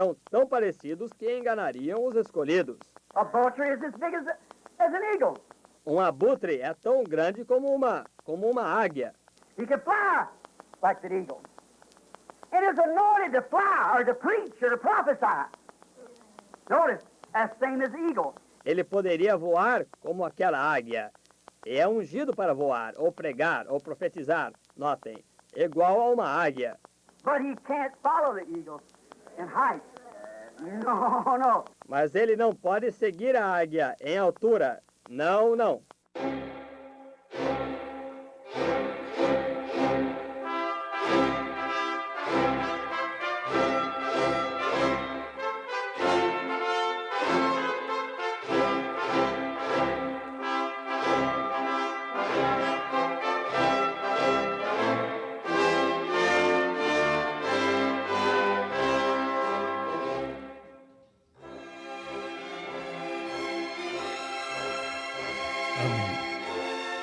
São tão parecidos que enganariam os escolhidos. A vulture is as big as an eagle. Um abutre é tão grande como uma águia. He can fly like the eagle. It is anointed to fly or to preach or to prophesy. Notice, as same as the eagle. Ele poderia voar como aquela águia. É ungido para voar, ou pregar, ou profetizar. Notem, igual a uma águia. But he can't follow the eagle in height. No, no. Mas ele não pode seguir a águia em altura. Não, não.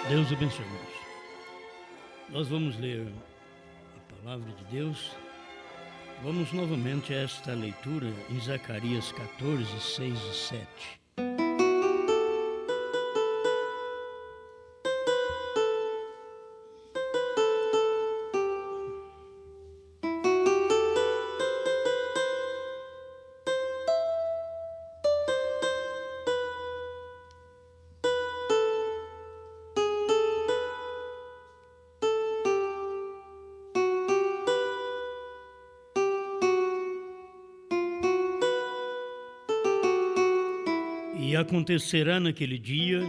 Deus abençoe, irmãos. Nós vamos ler a palavra de Deus. Vamos novamente a esta leitura em Zacarias 14, 6 e 7. E acontecerá naquele dia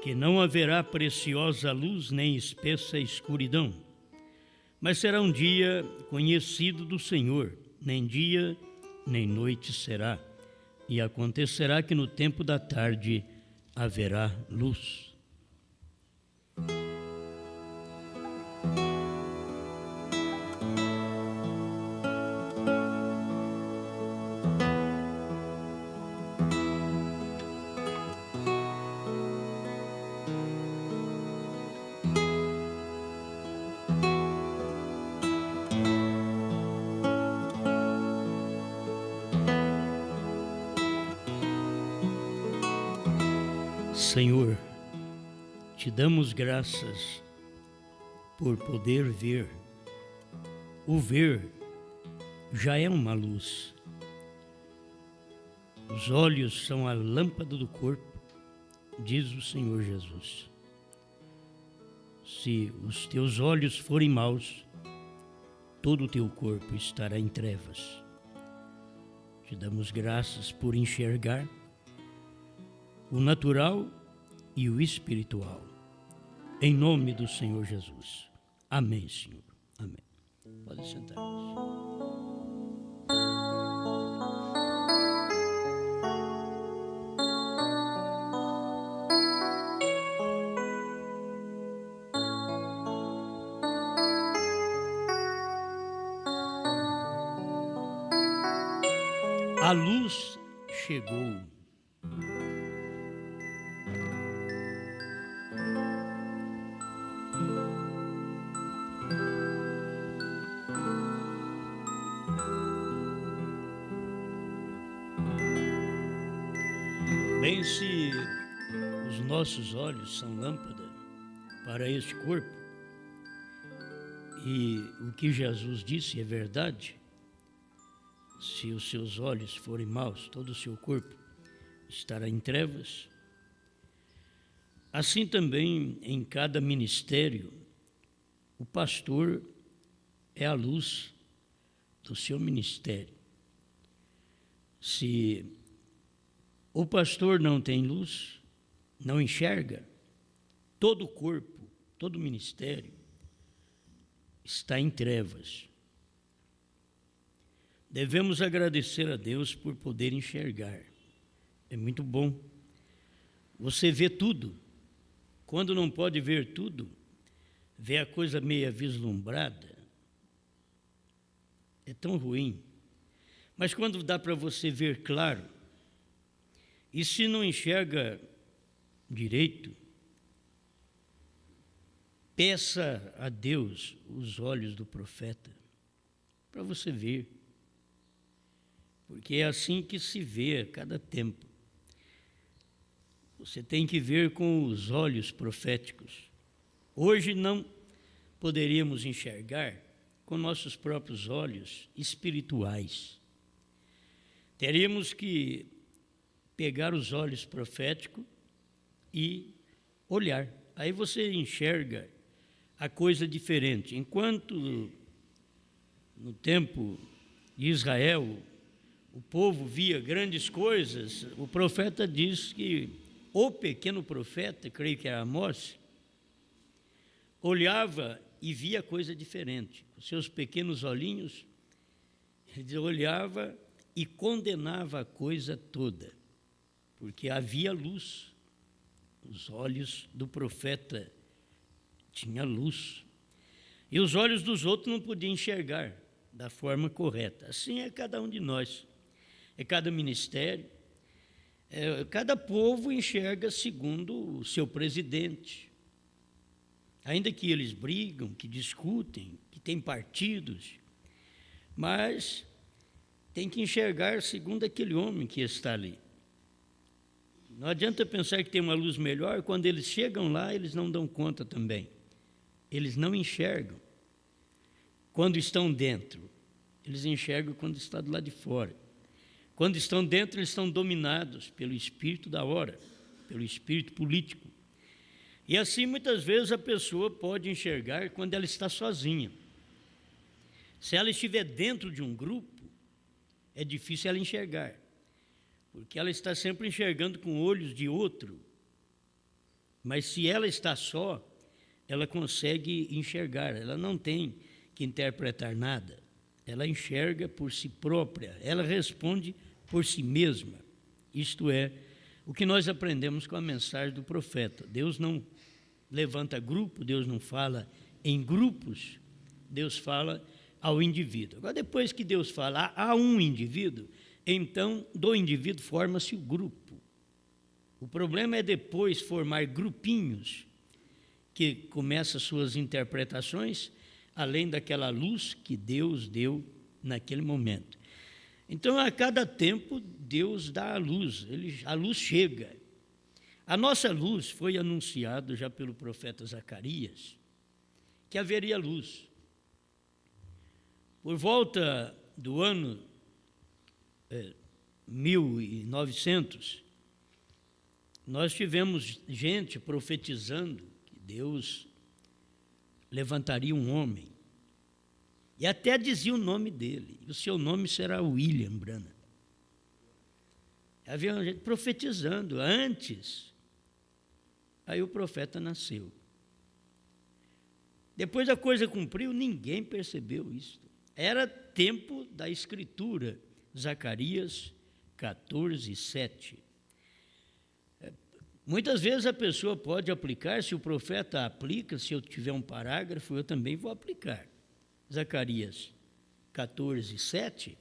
que não haverá preciosa luz nem espessa escuridão, mas será um dia conhecido do Senhor, nem dia nem noite será. E acontecerá que no tempo da tarde haverá luz. Senhor, te damos graças por poder ver. O ver já é uma luz. Os olhos são a lâmpada do corpo, diz o Senhor Jesus. Se os teus olhos forem maus, todo o teu corpo estará em trevas. Te damos graças por enxergar o natural e o espiritual. Em nome do Senhor Jesus. Amém, Senhor. Amém. Pode sentar-se. A luz chegou. Bem, se os nossos olhos são lâmpada para este corpo, e o que Jesus disse é verdade, se os seus olhos forem maus, todo o seu corpo estará em trevas. Assim também, em cada ministério, o pastor é a luz do seu ministério. Se o pastor não tem luz, não enxerga, todo o corpo, todo o ministério está em trevas. Devemos agradecer a Deus por poder enxergar. É muito bom. Você vê tudo. Quando não pode ver tudo, vê a coisa meia vislumbrada. É tão ruim. Mas quando dá para você ver claro, e se não enxerga direito, peça a Deus os olhos do profeta, para você ver. porque é assim que se vê a cada tempo. Você tem que ver com os olhos proféticos. Hoje não poderíamos enxergar com nossos próprios olhos espirituais. Teríamos que pegar os olhos proféticos e olhar. Aí você enxerga a coisa diferente. Enquanto no tempo de Israel o povo via grandes coisas, o profeta diz que o pequeno profeta, creio que era Amós, olhava e via coisa diferente. Os seus pequenos olhinhos, ele olhava e condenava a coisa toda, porque havia luz. Os olhos do profeta tinham luz. E os olhos dos outros não podiam enxergar da forma correta. Assim é cada um de nós. É cada ministério. Cada povo enxerga segundo o seu presidente. Ainda que eles brigam, que discutem, que têm partidos, mas tem que enxergar segundo aquele homem que está ali. Não adianta pensar que tem uma luz melhor, quando eles chegam lá, eles não dão conta também. Eles não enxergam quando estão dentro, eles enxergam quando estão do lado de fora. Quando estão dentro, eles estão dominados pelo espírito da hora, pelo espírito político. E assim, muitas vezes, a pessoa pode enxergar quando ela está sozinha. Se ela estiver dentro de um grupo, é difícil ela enxergar, porque ela está sempre enxergando com olhos de outro. Mas se ela está só, ela consegue enxergar, ela não tem que interpretar nada. Ela enxerga por si própria, ela responde por si mesma. Isto é o que nós aprendemos com a mensagem do profeta. Deus não levanta grupo, Deus não fala em grupos, Deus fala ao indivíduo. Agora, depois que Deus fala a um indivíduo, então do indivíduo forma-se o grupo. O problema é depois formar grupinhos que começam suas interpretações além daquela luz que Deus deu naquele momento. Então, a cada tempo, Deus dá a luz, a luz chega. A nossa luz foi anunciado já pelo profeta Zacarias, que haveria luz. Por volta do ano 1900, nós tivemos gente profetizando que Deus levantaria um homem, e até dizia o nome dele, o seu nome será William Branham. Havia gente profetizando antes, aí o profeta nasceu. Depois a coisa cumpriu, ninguém percebeu isso. Era tempo da Escritura, Zacarias 14, 7. Muitas vezes a pessoa pode aplicar, se o profeta aplica, se eu tiver um parágrafo, eu também vou aplicar. Zacarias 14, 7,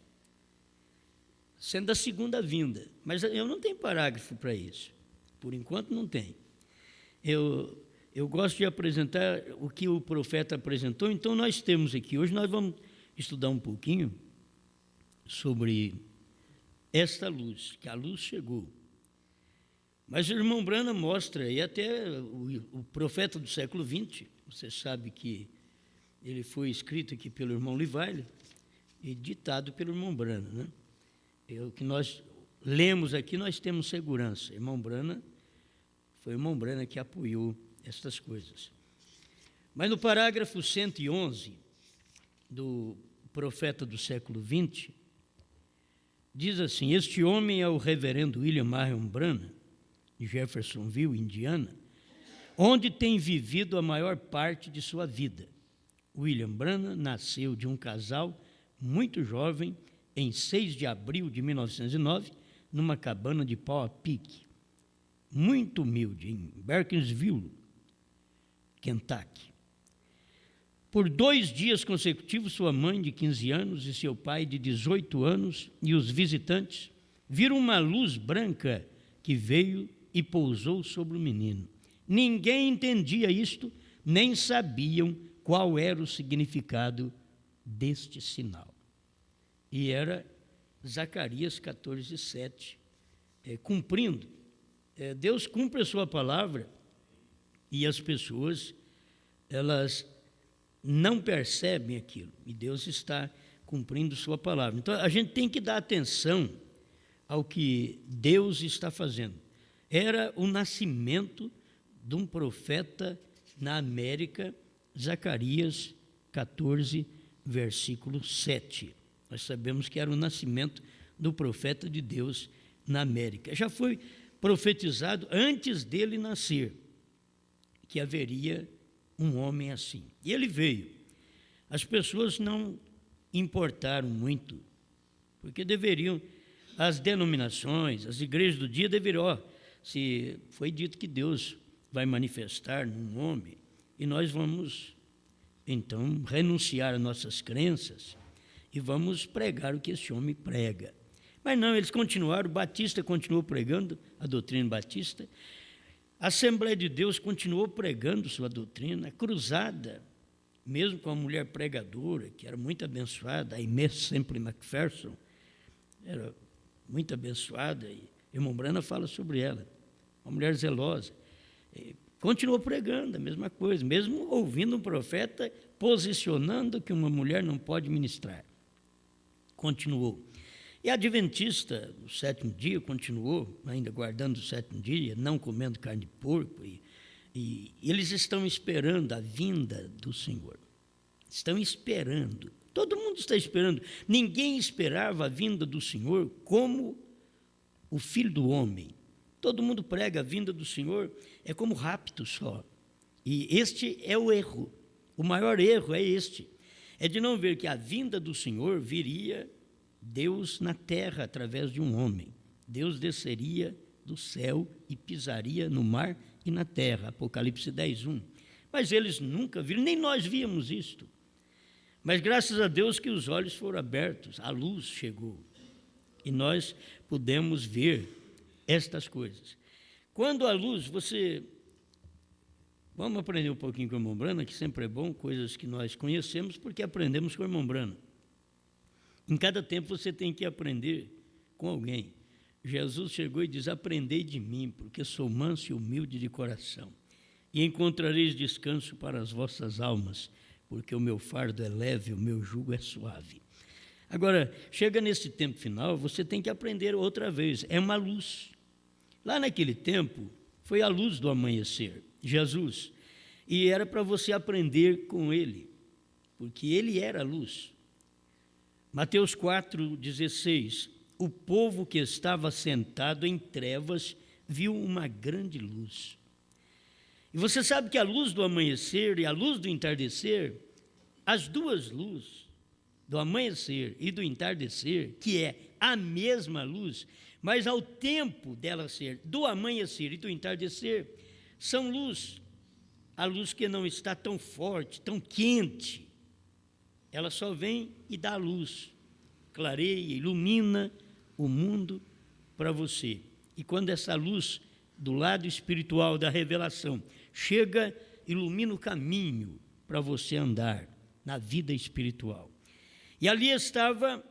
sendo a segunda vinda. Mas eu não tenho parágrafo para isso. Por enquanto não tem. Eu gosto de apresentar o que o profeta apresentou, então nós temos aqui. Hoje nós vamos estudar um pouquinho sobre esta luz, que a luz chegou. Mas o irmão Branham mostra, e até o profeta do século XX, você sabe que ele foi escrito aqui pelo irmão Livile e ditado pelo irmão Branham, né? O que nós lemos aqui, nós temos segurança. Irmão Branham, foi o irmão Branham que apoiou estas coisas. Mas no parágrafo 111 do profeta do século XX, diz assim: este homem é o reverendo William Marion Branham, de Jeffersonville, Indiana, onde tem vivido a maior parte de sua vida. William Branham nasceu de um casal muito jovem em 6 de abril de 1909, numa cabana de pau a pique, muito humilde, em Burkesville, Kentucky. Por 2 dias consecutivos, sua mãe de 15 anos e seu pai de 18 anos e os visitantes viram uma luz branca que veio e pousou sobre o menino. Ninguém entendia isto, nem sabiam qual era o significado deste sinal. E era Zacarias 14, 7. Cumprindo. Deus cumpre a sua palavra e as pessoas, elas não percebem aquilo. E Deus está cumprindo sua palavra. Então, a gente tem que dar atenção ao que Deus está fazendo. Era o nascimento de um profeta na América, Zacarias 14, versículo 7. Nós sabemos que era o nascimento do profeta de Deus na América. Já foi profetizado antes dele nascer que haveria um homem assim. E ele veio. As pessoas não importaram muito, porque deveriam, as denominações, as igrejas do dia deveriam, se foi dito que Deus vai manifestar num homem, e nós vamos, então, renunciar às nossas crenças e vamos pregar o que esse homem prega. Mas não, eles continuaram, o Batista continuou pregando a doutrina batista, a Assembleia de Deus continuou pregando sua doutrina, a Cruzada, mesmo com a mulher pregadora, que era muito abençoada, a Inês Semple McPherson, era muito abençoada, e irmão Brana fala sobre ela, uma mulher zelosa, continuou pregando a mesma coisa, mesmo ouvindo um profeta posicionando que uma mulher não pode ministrar. Continuou. E a adventista, o sétimo dia, continuou, ainda guardando o sétimo dia, não comendo carne de porco, e eles estão esperando a vinda do Senhor. Estão esperando. Todo mundo está esperando. Ninguém esperava a vinda do Senhor como o Filho do Homem. Todo mundo prega a vinda do Senhor, é como rapto só. E este é o erro. O maior erro é este. É de não ver que a vinda do Senhor viria Deus na terra através de um homem. Deus desceria do céu e pisaria no mar e na terra. Apocalipse 10, 1. Mas eles nunca viram, nem nós víamos isto. Mas graças a Deus que os olhos foram abertos, a luz chegou. E nós pudemos ver estas coisas. Quando a luz, vamos aprender um pouquinho com o irmão Brana, que sempre é bom, coisas que nós conhecemos, porque aprendemos com o irmão Brana. Em cada tempo você tem que aprender com alguém. Jesus chegou e diz: aprendei de mim, porque sou manso e humilde de coração, e encontrareis descanso para as vossas almas, porque o meu fardo é leve, o meu jugo é suave. Agora, chega nesse tempo final, você tem que aprender outra vez, é uma luz. Lá naquele tempo, foi a luz do amanhecer, Jesus, e era para você aprender com ele, porque ele era a luz. Mateus 4,16, o povo que estava sentado em trevas viu uma grande luz. E você sabe que a luz do amanhecer e a luz do entardecer, as duas luzes, do amanhecer e do entardecer, que é a mesma luz, mas ao tempo dela ser do amanhecer e do entardecer, são luz, a luz que não está tão forte, tão quente, ela só vem e dá luz, clareia, ilumina o mundo para você. E quando essa luz do lado espiritual da revelação chega, ilumina o caminho para você andar na vida espiritual. E ali estava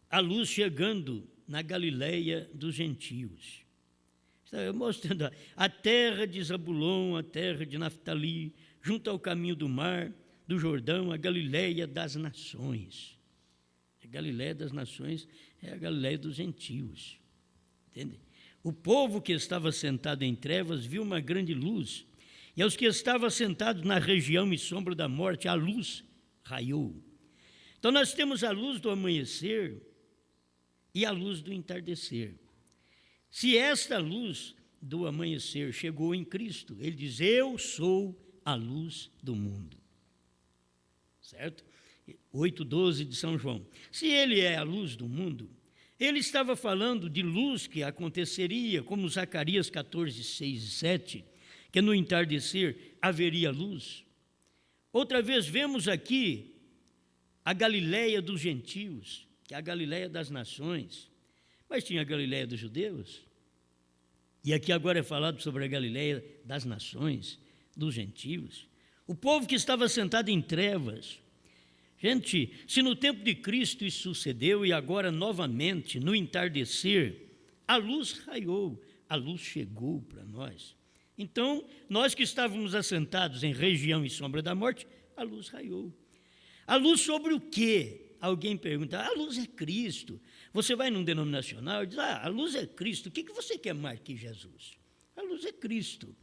a luz chegando na Galileia dos gentios. Estava mostrando a terra de Zabulon, a terra de Naftali, junto ao caminho do mar, do Jordão, a Galileia das nações. A Galileia das nações é a Galileia dos gentios. Entende? O povo que estava sentado em trevas viu uma grande luz, e aos que estavam sentados na região e sombra da morte, a luz raiou. Então nós temos a luz do amanhecer e a luz do entardecer. Se esta luz do amanhecer chegou em Cristo, ele diz: eu sou a luz do mundo. Certo? 8,12 de São João. Se ele é a luz do mundo, ele estava falando de luz que aconteceria, como Zacarias 14, 6 e 7, que no entardecer haveria luz. Outra vez vemos aqui a Galileia dos gentios, que é a Galileia das nações, mas tinha a Galileia dos judeus. E aqui agora é falado sobre a Galileia das nações, dos gentios. O povo que estava sentado em trevas, Gente, se no tempo de Cristo isso sucedeu e agora novamente, no entardecer, a luz raiou, a luz chegou para nós. Então, nós que estávamos assentados em região e sombra da morte, a luz raiou. A luz sobre o quê? Alguém pergunta, a luz é Cristo. Você vai num denominacional e diz, a luz é Cristo. O que você quer mais que Jesus? A luz é Cristo.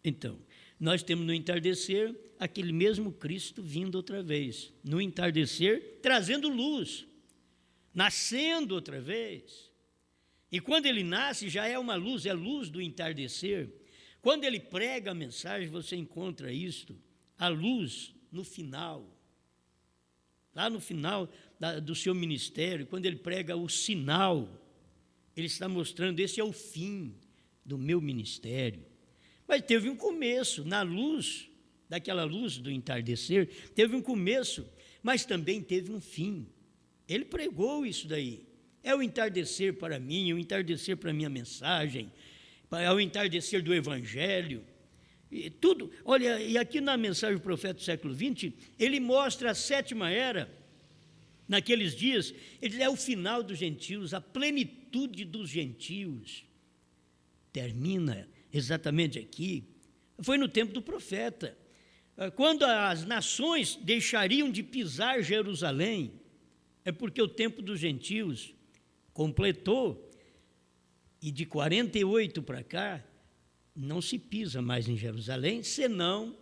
Então, nós temos no entardecer aquele mesmo Cristo vindo outra vez. No entardecer, trazendo luz, nascendo outra vez. E quando ele nasce, já é uma luz, é luz do entardecer. Quando ele prega a mensagem, você encontra isto, a luz no final. Lá no final do seu ministério, quando ele prega o sinal, ele está mostrando, esse é o fim do meu ministério. Mas teve um começo, na luz, daquela luz do entardecer, teve um começo, mas também teve um fim. Ele pregou isso daí. É o entardecer para mim, é o entardecer para a minha mensagem, é o entardecer do Evangelho. E tudo, olha, e aqui na mensagem do profeta do século XX, ele mostra a sétima era, naqueles dias, ele diz, é o final dos gentios, a plenitude dos gentios. Termina exatamente aqui. Foi no tempo do profeta, quando as nações deixariam de pisar Jerusalém, é porque o tempo dos gentios completou, e de 48 para cá, não se pisa mais em Jerusalém, senão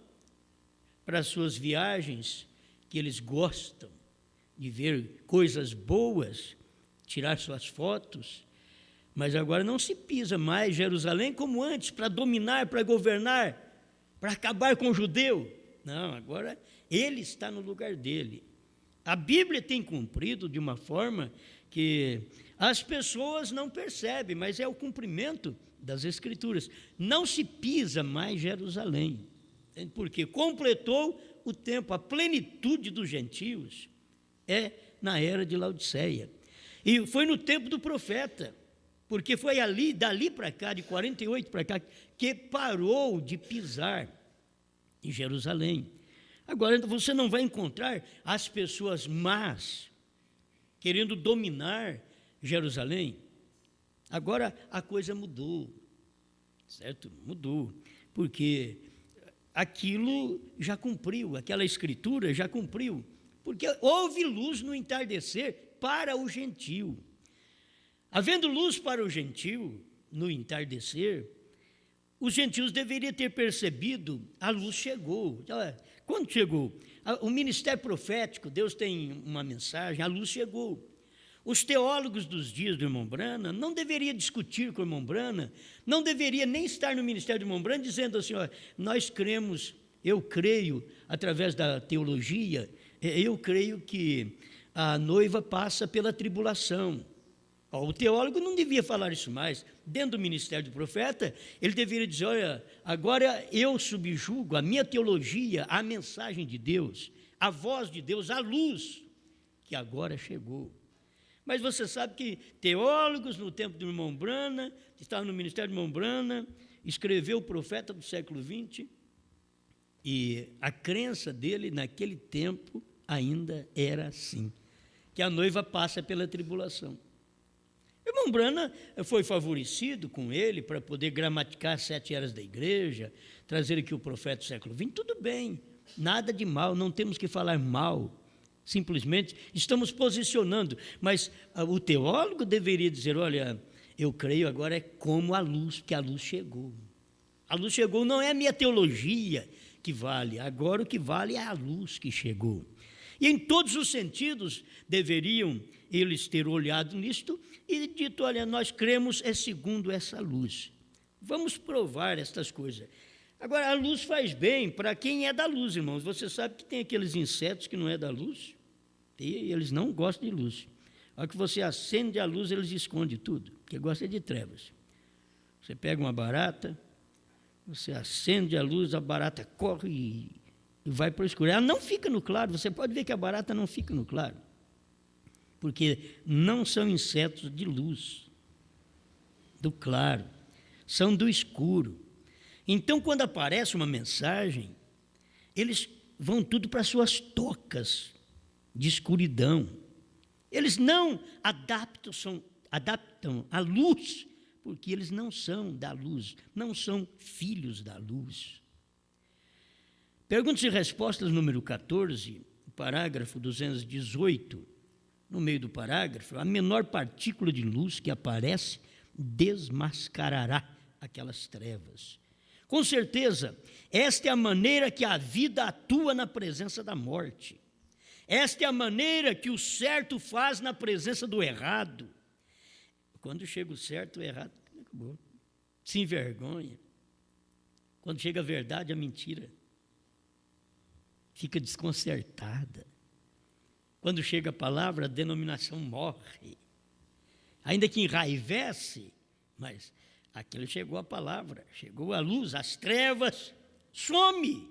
para as suas viagens, que eles gostam de ver coisas boas, tirar suas fotos, mas agora não se pisa mais Jerusalém como antes, para dominar, para governar, para acabar com o judeu. Não, agora ele está no lugar dele. A Bíblia tem cumprido de uma forma que as pessoas não percebem, mas é o cumprimento das Escrituras. Não se pisa mais Jerusalém, porque completou o tempo, a plenitude dos gentios é na era de Laodiceia. E foi no tempo do profeta, porque foi ali, dali para cá, de 48 para cá, que parou de pisar em Jerusalém. Agora, você não vai encontrar as pessoas más querendo dominar Jerusalém. Agora a coisa mudou, certo? Mudou, porque aquilo já cumpriu, aquela escritura já cumpriu, porque houve luz no entardecer para o gentio. Havendo luz para o gentio no entardecer, os gentios deveriam ter percebido, a luz chegou. Quando chegou? O ministério profético, Deus tem uma mensagem, a luz chegou. Os teólogos dos dias do irmão Branham não deveriam discutir com o irmão Branham, não deveria nem estar no ministério do irmão Branham dizendo assim, nós cremos, eu creio, através da teologia, eu creio que a noiva passa pela tribulação. O teólogo não devia falar isso mais. Dentro do ministério do profeta, ele deveria dizer, olha, agora eu subjugo a minha teologia, a mensagem de Deus, a voz de Deus, a luz que agora chegou. Mas você sabe que teólogos no tempo do irmão Branham, que estavam no ministério do irmão Branham, escreveu o profeta do século XX, e a crença dele naquele tempo ainda era assim, que a noiva passa pela tribulação. O irmão Branham foi favorecido com ele para poder gramaticar as 7 eras da igreja, trazer aqui o profeta do século XX, tudo bem, nada de mal, não temos que falar mal, simplesmente estamos posicionando, mas o teólogo deveria dizer, olha, eu creio agora é como a luz, que a luz chegou. A luz chegou, não é a minha teologia que vale, agora o que vale é a luz que chegou. E em todos os sentidos deveriam eles ter olhado nisto e dito, olha, nós cremos é segundo essa luz. Vamos provar estas coisas. Agora, a luz faz bem para quem é da luz, irmãos. Você sabe que tem aqueles insetos que não é da luz? E eles não gostam de luz. A hora que você acende a luz, eles escondem tudo, porque gostam de trevas. Você pega uma barata, você acende a luz, a barata corre e vai para o escuro. Ela não fica no claro, você pode ver que a barata não fica no claro, porque não são insetos de luz, do claro, são do escuro. Então, quando aparece uma mensagem, eles vão tudo para suas tocas, de escuridão. Eles não adaptam a luz, porque eles não são da luz, não são filhos da luz. Perguntas e respostas número 14, parágrafo 218, no meio do parágrafo, a menor partícula de luz que aparece desmascarará aquelas trevas. Com certeza, esta é a maneira que a vida atua na presença da morte. Esta é a maneira que o certo faz na presença do errado. Quando chega o certo, o errado acabou. Se envergonha. Quando chega a verdade, a mentira fica desconcertada. Quando chega a palavra, a denominação morre. Ainda que enraivece, mas aquilo chegou a palavra, chegou a luz, as trevas some.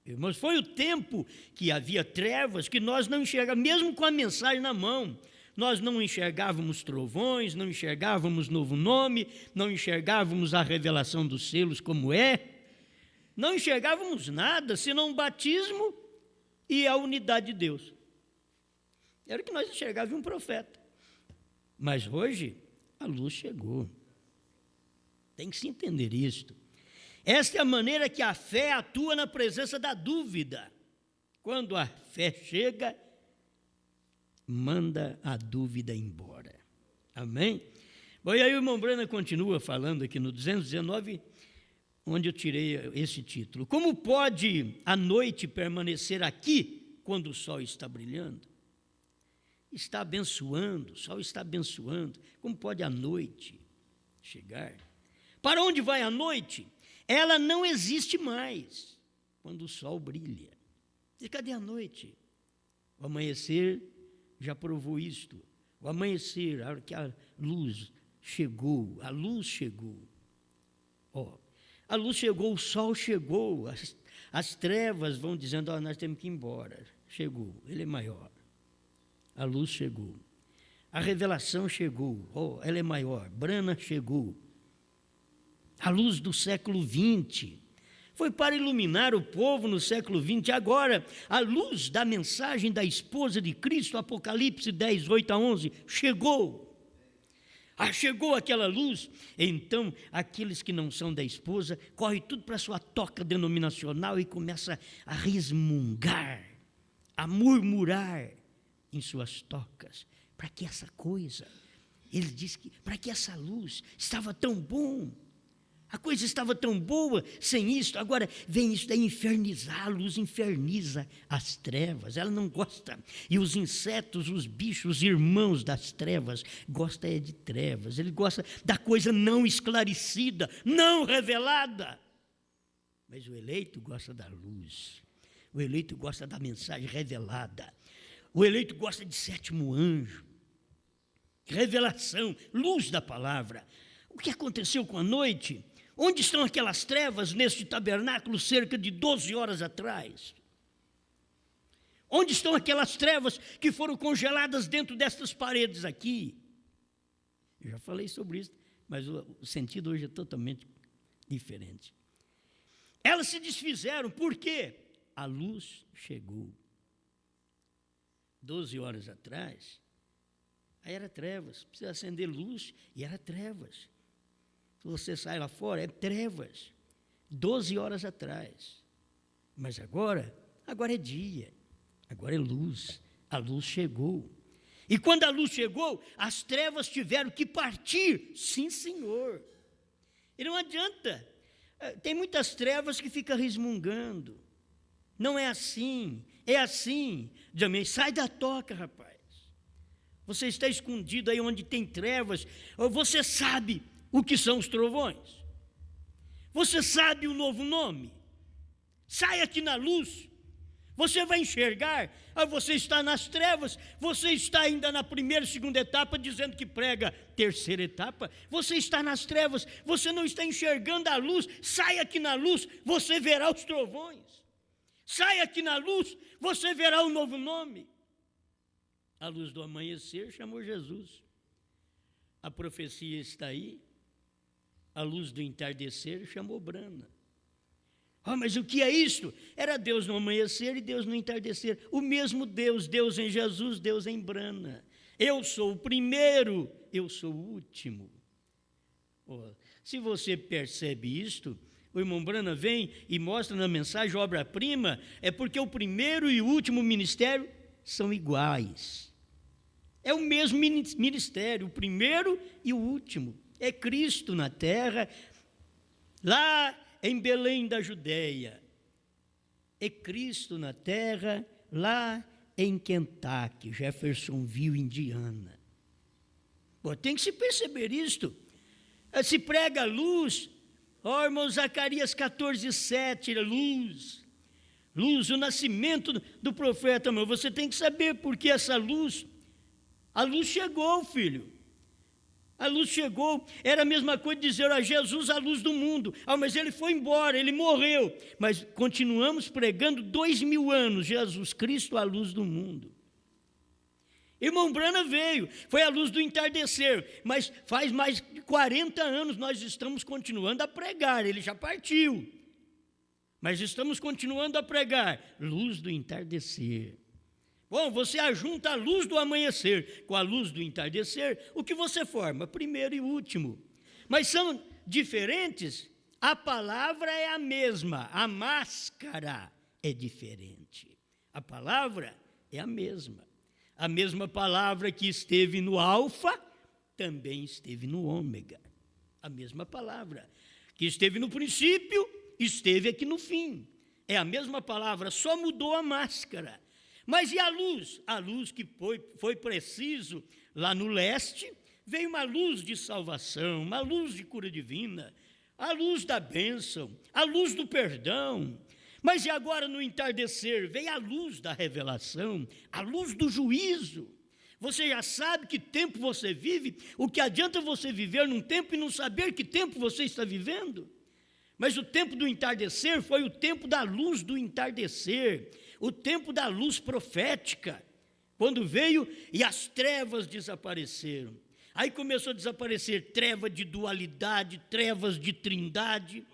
Irmãos, foi o tempo que havia trevas que nós não enxergávamos, mesmo com a mensagem na mão. Nós não enxergávamos trovões, não enxergávamos novo nome, não enxergávamos a revelação dos selos como é. Não enxergávamos nada, senão o batismo e a unidade de Deus. Era o que nós enxergávamos de um profeta. Mas hoje, a luz chegou. Tem que se entender isto. Esta é a maneira que a fé atua na presença da dúvida. Quando a fé chega, manda a dúvida embora. Amém? Bom, e aí o irmão Brana continua falando aqui no 219, onde eu tirei esse título. Como pode a noite permanecer aqui quando o sol está brilhando? Está abençoando, o sol está abençoando. Como pode a noite chegar? Para onde vai a noite? Ela não existe mais quando o sol brilha. E cadê a noite? O amanhecer já provou isto. O amanhecer, a hora que a luz chegou, a luz chegou. A luz chegou, o sol chegou, as trevas vão dizendo, nós temos que ir embora. Chegou, ele é maior. A luz chegou. A revelação chegou, ela é maior. Brana chegou. A luz do século 20 foi para iluminar o povo no século 20. Agora, a luz da mensagem da esposa de Cristo, Apocalipse 10, 8 a 11, chegou. Chegou aquela luz, então aqueles que não são da esposa, correm tudo para a sua toca denominacional e começa a resmungar, a murmurar em suas tocas, para que essa coisa, ele diz que, para que essa luz estava tão bom, a coisa estava tão boa sem isso, agora vem isso daí infernizar, a luz inferniza as trevas, ela não gosta, e os insetos, os bichos, irmãos das trevas, gosta de trevas, ele gosta da coisa não esclarecida, não revelada, mas o eleito gosta da luz, o eleito gosta da mensagem revelada, o eleito gosta de sétimo anjo, revelação, luz da palavra. O que aconteceu com a noite? Onde estão aquelas trevas neste tabernáculo cerca de 12 horas atrás? Onde estão aquelas trevas que foram congeladas dentro destas paredes aqui? Eu já falei sobre isso, mas o sentido hoje é totalmente diferente. Elas se desfizeram, por quê? A luz chegou. 12 horas atrás, aí era trevas, precisa acender luz e era trevas. Se você sai lá fora, é trevas. 12 horas atrás. Mas agora é dia, agora é luz, a luz chegou. E quando a luz chegou, as trevas tiveram que partir, sim senhor. E não adianta, tem muitas trevas que ficam resmungando. Não é assim, é assim. Diz amém, sai da toca, rapaz. Você está escondido aí onde tem trevas, você sabe o que são os trovões. Você sabe o novo nome. Sai aqui na luz. Você vai enxergar. Você está nas trevas. Você está ainda na primeira e segunda etapa, dizendo que prega terceira etapa. Você está nas trevas. Você não está enxergando a luz. Sai aqui na luz. Você verá os trovões. Sai aqui na luz. Você verá o novo nome. A luz do amanhecer chamou Jesus. A profecia está aí. A luz do entardecer chamou Brana. Oh, mas o que é isto? Era Deus no amanhecer e Deus no entardecer. O mesmo Deus, Deus em Jesus, Deus em Brana. Eu sou o primeiro, eu sou o último. Oh, se você percebe isto, o irmão Brana vem e mostra na mensagem obra-prima, é porque o primeiro e o último ministério são iguais. É o mesmo ministério, o primeiro e o último. É Cristo na terra, lá em Belém da Judéia. É Cristo na terra, lá em Kentucky, Jeffersonville, Indiana. Bom, tem que se perceber isto. Se prega a luz, irmão, Zacarias 14:7, luz. Luz, o nascimento do profeta, meu. Você tem que saber porque essa luz, a luz chegou, filho. A luz chegou, era a mesma coisa de dizer a Jesus a luz do mundo. Mas ele foi embora, ele morreu. Mas continuamos pregando 2000 anos, Jesus Cristo a luz do mundo. Irmão Brana veio, foi a luz do entardecer, mas faz mais de 40 anos nós estamos continuando a pregar, ele já partiu. Mas estamos continuando a pregar, luz do entardecer. Bom, você ajunta a luz do amanhecer com a luz do entardecer, o que você forma? Primeiro e último. Mas são diferentes? A palavra é a mesma, a máscara é diferente. A palavra é a mesma. A mesma palavra que esteve no alfa, também esteve no ômega. A mesma palavra que esteve no princípio, esteve aqui no fim. É a mesma palavra, só mudou a máscara. Mas e a luz? A luz que foi preciso lá no leste, veio uma luz de salvação, uma luz de cura divina, a luz da bênção, a luz do perdão. Mas e agora no entardecer? Veio a luz da revelação, a luz do juízo. Você já sabe que tempo você vive, o que adianta você viver num tempo e não saber que tempo você está vivendo? Mas o tempo do entardecer foi o tempo da luz do entardecer, o tempo da luz profética, quando veio e as trevas desapareceram. Aí começou a desaparecer treva de dualidade, trevas de trindade.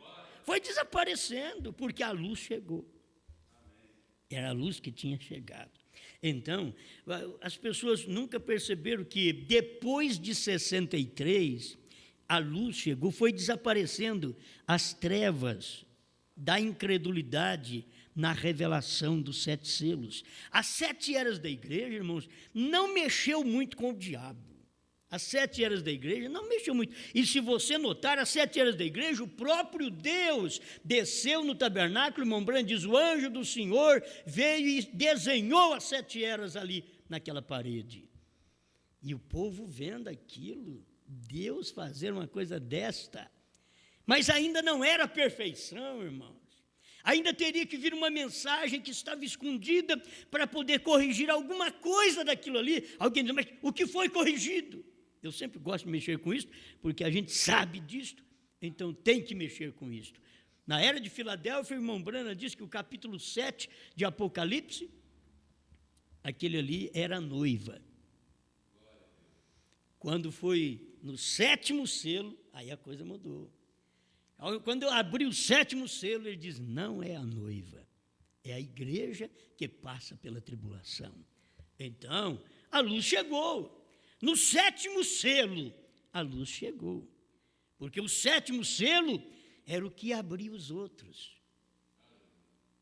Foi desaparecendo, porque a luz chegou. Era a luz que tinha chegado. Então, as pessoas nunca perceberam que depois de 63, a luz chegou, foi desaparecendo as trevas da incredulidade na revelação dos 7 selos. As 7 eras da igreja, irmãos, não mexeu muito com o diabo. As 7 eras da igreja não mexeu muito. E se você notar, as 7 eras da igreja, o próprio Deus desceu no tabernáculo, irmão Brando diz, o anjo do Senhor veio e desenhou as 7 eras ali naquela parede. E o povo vendo aquilo, Deus fazer uma coisa desta. Mas ainda não era perfeição, irmãos. Ainda teria que vir uma mensagem que estava escondida para poder corrigir alguma coisa daquilo ali. Alguém diz, mas o que foi corrigido? Eu sempre gosto de mexer com isso, porque a gente sabe disto, então tem que mexer com isto. Na era de Filadélfia, o irmão Brana diz que o capítulo 7 de Apocalipse, aquele ali era a noiva. Quando foi no 7º selo, aí a coisa mudou. Quando eu abri o 7º selo, ele diz, não é a noiva, é a igreja que passa pela tribulação. Então, a luz chegou. No 7º selo, a luz chegou. Porque o 7º selo era o que abria os outros.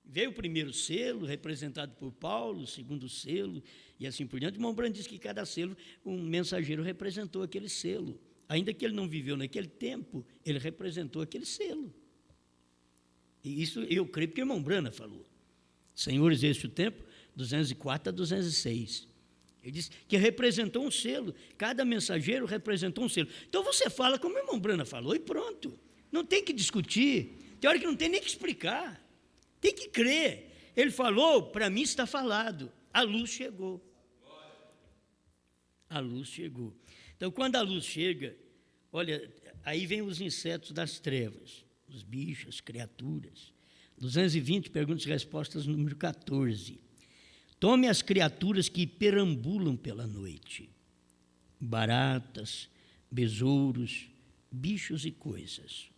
Veio o 1º selo, representado por Paulo, o 2º selo, e assim por diante. O irmão Brando diz que cada selo, um mensageiro representou aquele selo. Ainda que ele não viveu naquele tempo, ele representou aquele selo. E isso eu creio porque o irmão Brana falou. Senhores, este o tempo, 204 a 206. Ele disse que representou um selo. Cada mensageiro representou um selo. Então você fala como o irmão Brana falou e pronto. Não tem que discutir. Tem hora que não tem nem que explicar. Tem que crer. Ele falou, para mim está falado. A luz chegou. A luz chegou. Então, quando a luz chega, olha, aí vem os insetos das trevas, os bichos, as criaturas. 220, perguntas e respostas, número 14. Tome as criaturas que perambulam pela noite, baratas, besouros, bichos e coisas.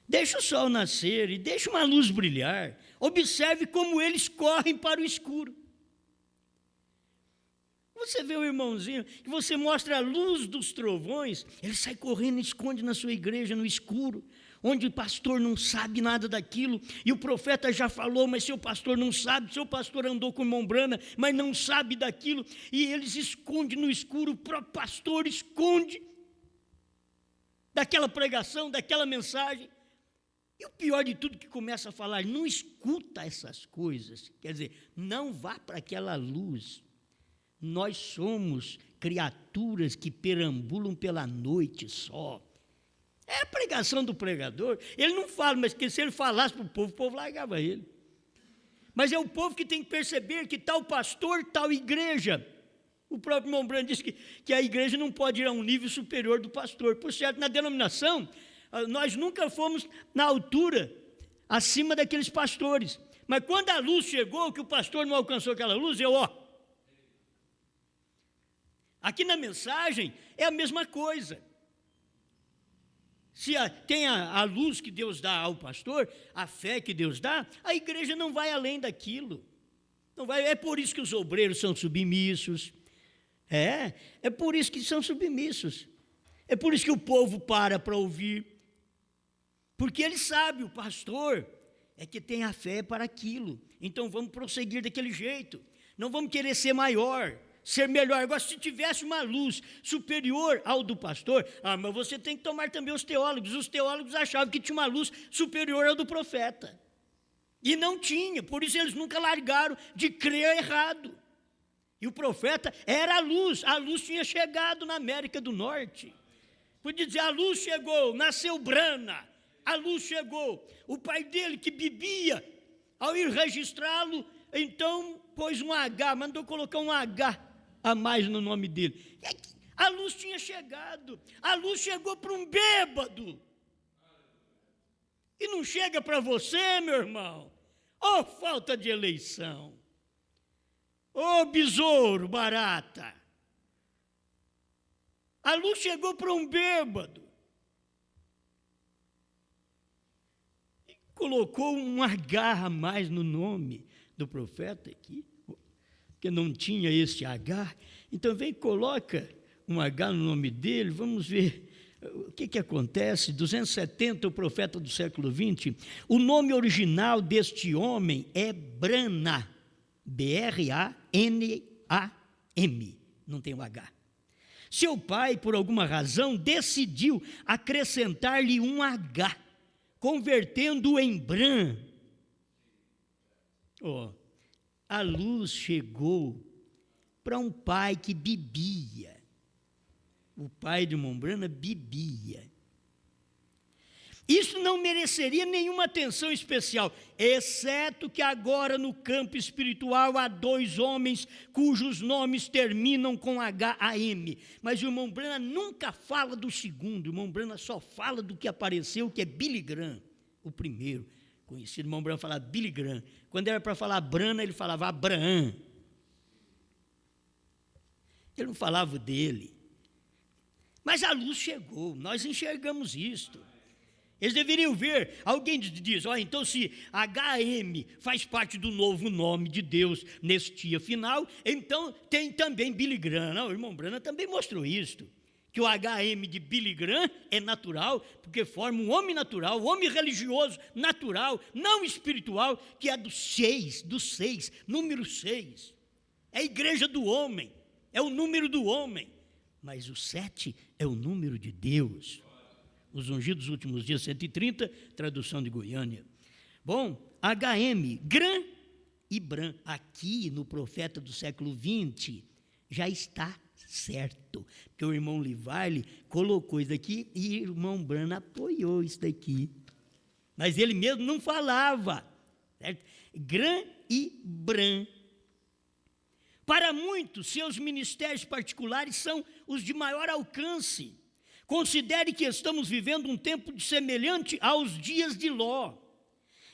Deixa o sol nascer e deixa uma luz brilhar. Observe como eles correm para o escuro. Você vê o irmãozinho, que você mostra a luz dos trovões, ele sai correndo e esconde na sua igreja, no escuro, onde o pastor não sabe nada daquilo, e o profeta já falou, mas seu pastor não sabe, seu pastor andou com o irmão Brana, mas não sabe daquilo, e eles escondem no escuro, o próprio pastor esconde daquela pregação, daquela mensagem. E o pior de tudo que começa a falar, não escuta essas coisas, quer dizer, não vá para aquela luz. Nós somos criaturas que perambulam pela noite só. É a pregação do pregador. Ele não fala, mas que se ele falasse para o povo largava ele. Mas é o povo que tem que perceber que tal pastor, tal igreja. O próprio irmão Brando disse que a igreja não pode ir a um nível superior do pastor. Por certo, na denominação, nós nunca fomos na altura, acima daqueles pastores. Mas quando a luz chegou, que o pastor não alcançou aquela luz, aqui na mensagem é a mesma coisa. Se tem a luz que Deus dá ao pastor, a fé que Deus dá, a igreja não vai além daquilo. Não vai, é por isso que os obreiros são submissos. É por isso que são submissos. É por isso que o povo para ouvir. Porque ele sabe, o pastor é que tem a fé para aquilo. Então vamos prosseguir daquele jeito. Não vamos querer ser maior, ser melhor. Agora, se tivesse uma luz superior ao do pastor, mas você tem que tomar também os teólogos. Os teólogos achavam que tinha uma luz superior ao do profeta. E não tinha, por isso eles nunca largaram de crer errado. E o profeta era a luz tinha chegado na América do Norte. Podia dizer, a luz chegou, nasceu Brana, a luz chegou. O pai dele que bebia, ao ir registrá-lo, então pôs um H, mandou colocar um H a mais no nome dele. A luz tinha chegado, a luz chegou para um bêbado. E não chega para você, meu irmão. Oh, falta de eleição. Oh, besouro, barata. A luz chegou para um bêbado. E colocou um H a mais no nome do profeta aqui, porque não tinha esse H. Então vem e coloca um H no nome dele, vamos ver o que acontece. 270, o profeta do século 20, o nome original deste homem é Branam, Branam, não tem o H. Seu pai, por alguma razão, decidiu acrescentar-lhe um H, convertendo-o em Bran. A luz chegou para um pai que bebia. O pai de irmão Brana bebia. Isso não mereceria nenhuma atenção especial, exceto que agora no campo espiritual há dois homens cujos nomes terminam com HAM. Mas o irmão Brana nunca fala do segundo, o irmão Brana só fala do que apareceu, que é Billy Graham, o primeiro. Conhecido, o irmão Brana falava Billy Graham. Quando era para falar Brana, ele falava Abraão. Ele não falava dele. Mas a luz chegou, nós enxergamos isto. Eles deveriam ver, alguém diz, então se HM faz parte do novo nome de Deus nesse dia final, então tem também Billy Graham. Não, o irmão Brana também mostrou isto, que o HM de Billy Graham é natural, porque forma um homem natural, um homem religioso natural, não espiritual, que é do 6, número 6. É a igreja do homem, é o número do homem, mas o 7 é o número de Deus. Os ungidos dos últimos dias, 130, tradução de Goiânia. Bom, HM, Gran e Bran, aqui no profeta do século 20, já está certo, porque o irmão Livale colocou isso daqui e o irmão Brana apoiou isso daqui. Mas ele mesmo não falava, certo? Gran e Bran. Para muitos, seus ministérios particulares são os de maior alcance. Considere que estamos vivendo um tempo semelhante aos dias de Ló.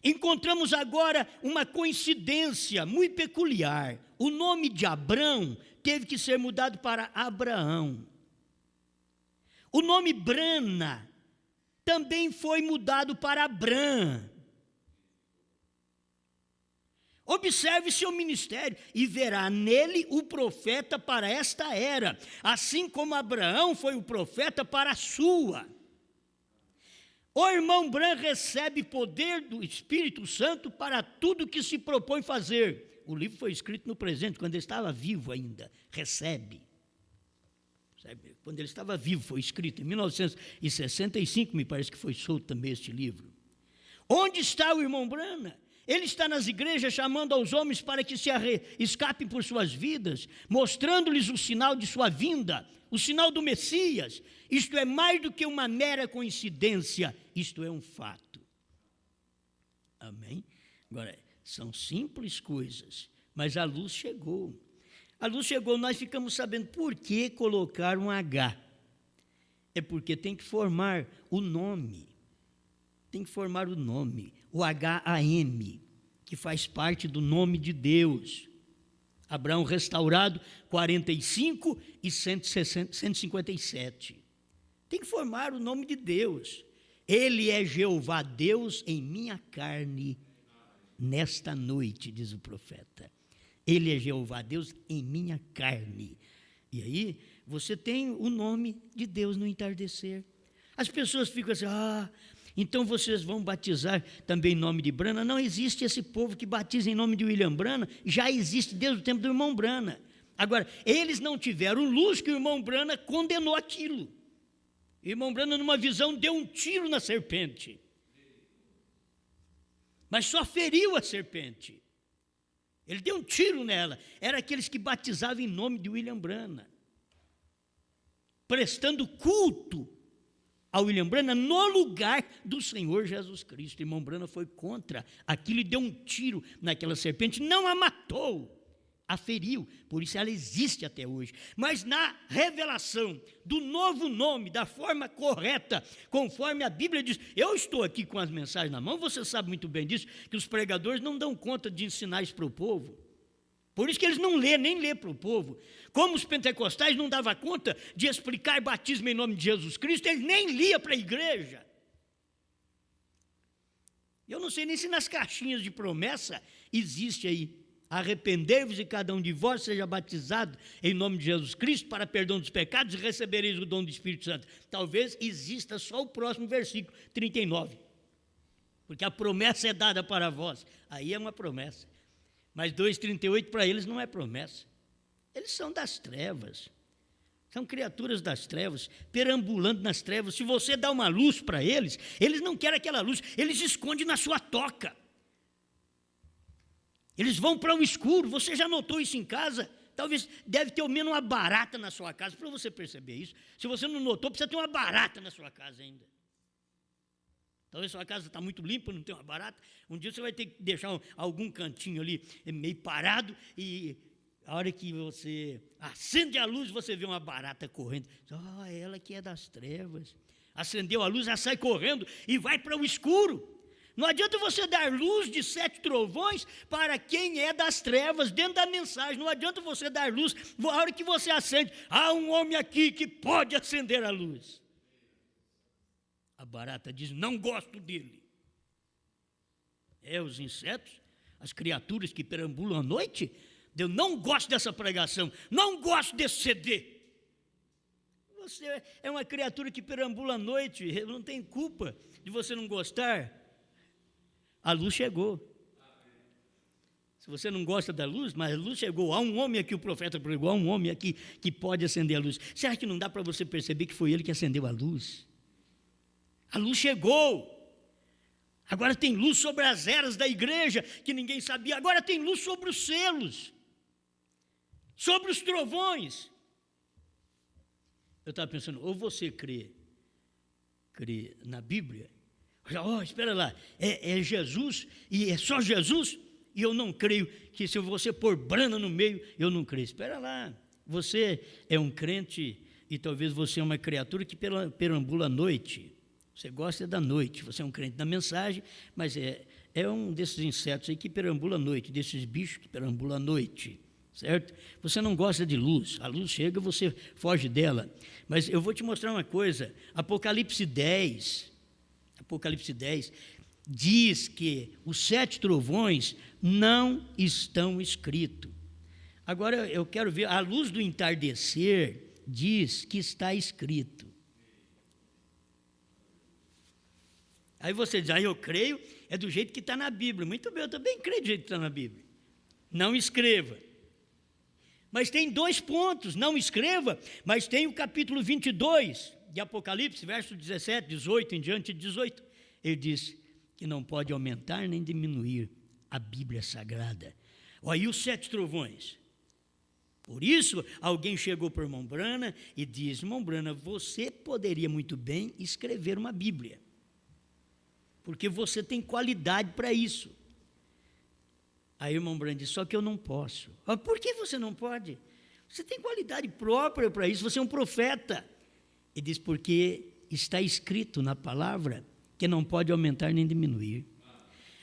Encontramos agora uma coincidência muito peculiar. O nome de Abrão teve que ser mudado para Abraão. O nome Brana também foi mudado para Abrão. Observe seu ministério e verá nele o profeta para esta era, assim como Abraão foi o profeta para a sua. O irmão Branham recebe poder do Espírito Santo para tudo que se propõe fazer. O livro foi escrito no presente, quando ele estava vivo ainda. Recebe. Quando ele estava vivo, foi escrito. Em 1965, me parece que foi solto também este livro. Onde está o irmão Branham? Ele está nas igrejas chamando aos homens para que se escapem por suas vidas, mostrando-lhes o sinal de sua vinda, o sinal do Messias. Isto é mais do que uma mera coincidência, isto é um fato. Amém? Agora, são simples coisas, mas a luz chegou. A luz chegou, nós ficamos sabendo por que colocar um H. É porque tem que formar o nome. Tem que formar o nome, o H-A-M, que faz parte do nome de Deus. Abraão restaurado, 45 e 157. Tem que formar o nome de Deus. Ele é Jeová Deus em minha carne nesta noite, diz o profeta. Ele é Jeová Deus em minha carne. E aí, você tem o nome de Deus no entardecer. As pessoas ficam assim, então vocês vão batizar também em nome de Branham? Não existe esse povo que batiza em nome de William Branham, já existe desde o tempo do irmão Branham. Agora, eles não tiveram luz que o irmão Branham condenou aquilo. O irmão Branham, numa visão, deu um tiro na serpente. Mas só feriu a serpente. Ele deu um tiro nela. Era aqueles que batizavam em nome de William Branham, prestando culto a William Branham no lugar do Senhor Jesus Cristo. O irmão Branham foi contra aquilo e deu um tiro naquela serpente, não a matou, a feriu, por isso ela existe até hoje. Mas na revelação do novo nome, da forma correta, conforme a Bíblia diz, eu estou aqui com as mensagens na mão, você sabe muito bem disso, que os pregadores não dão conta de ensinar isso para o povo. Por isso que eles não nem lê para o povo. Como os pentecostais não davam conta de explicar batismo em nome de Jesus Cristo, eles nem liam para a igreja. Eu não sei nem se nas caixinhas de promessa existe aí, arrependei-vos e cada um de vós seja batizado em nome de Jesus Cristo para perdão dos pecados e recebereis o dom do Espírito Santo. Talvez exista só o próximo versículo, 39. Porque a promessa é dada para vós. Aí é uma promessa. Mas 2,38 para eles não é promessa. Eles são das trevas. São criaturas das trevas, perambulando nas trevas. Se você dá uma luz para eles, eles não querem aquela luz, eles escondem na sua toca. Eles vão para o escuro. Você já notou isso em casa? Talvez deve ter ao menos uma barata na sua casa, para você perceber isso. Se você não notou, precisa ter uma barata na sua casa ainda. Talvez sua casa está muito limpa, não tem uma barata. Um dia você vai ter que deixar algum cantinho ali meio parado e a hora que você acende a luz, você vê uma barata correndo. Ela que é das trevas. Acendeu a luz, ela sai correndo e vai para o escuro. Não adianta você dar luz de 7 trovões para quem é das trevas, dentro da mensagem. Não adianta você dar luz, a hora que você acende, há um homem aqui que pode acender a luz. A barata diz, não gosto dele. Os insetos, as criaturas que perambulam à noite, eu não gosto dessa pregação, não gosto desse CD. Você é uma criatura que perambula à noite, não tem culpa de você não gostar. A luz chegou. Se você não gosta da luz, mas a luz chegou. Há um homem aqui, o profeta pregou, há um homem aqui que pode acender a luz. Será que não dá para você perceber que foi ele que acendeu a luz? A luz chegou. Agora tem luz sobre as eras da igreja, que ninguém sabia. Agora tem luz sobre os selos, sobre os trovões. Eu estava pensando, ou você crê na Bíblia, espera lá, é Jesus, e é só Jesus, e eu não creio que se você pôr Branham no meio, eu não creio. Espera lá, você é um crente, e talvez você é uma criatura que perambula à noite. Você gosta da noite, você é um crente da mensagem, mas é um desses insetos aí que perambula à noite, desses bichos que perambulam à noite, certo? Você não gosta de luz, a luz chega, você foge dela. Mas eu vou te mostrar uma coisa, Apocalipse 10, Apocalipse 10, diz que os 7 trovões não estão escritos. Agora eu quero ver, a luz do entardecer diz que está escrito. Aí você diz, eu creio, é do jeito que está na Bíblia. Muito bem, eu também creio do jeito que está na Bíblia. Não escreva. Mas tem 2 pontos, não escreva, mas tem o capítulo 22 de Apocalipse, verso 17, 18, em diante de 18. Ele diz que não pode aumentar nem diminuir a Bíblia Sagrada. Olha, e os 7 trovões? Por isso, alguém chegou para o irmão Brana e disse, irmão Brana, você poderia muito bem escrever uma Bíblia, porque você tem qualidade para isso. Aí o irmão Brana disse, só que eu não posso. Por que você não pode? Você tem qualidade própria para isso, você é um profeta. Ele diz, porque está escrito na palavra que não pode aumentar nem diminuir.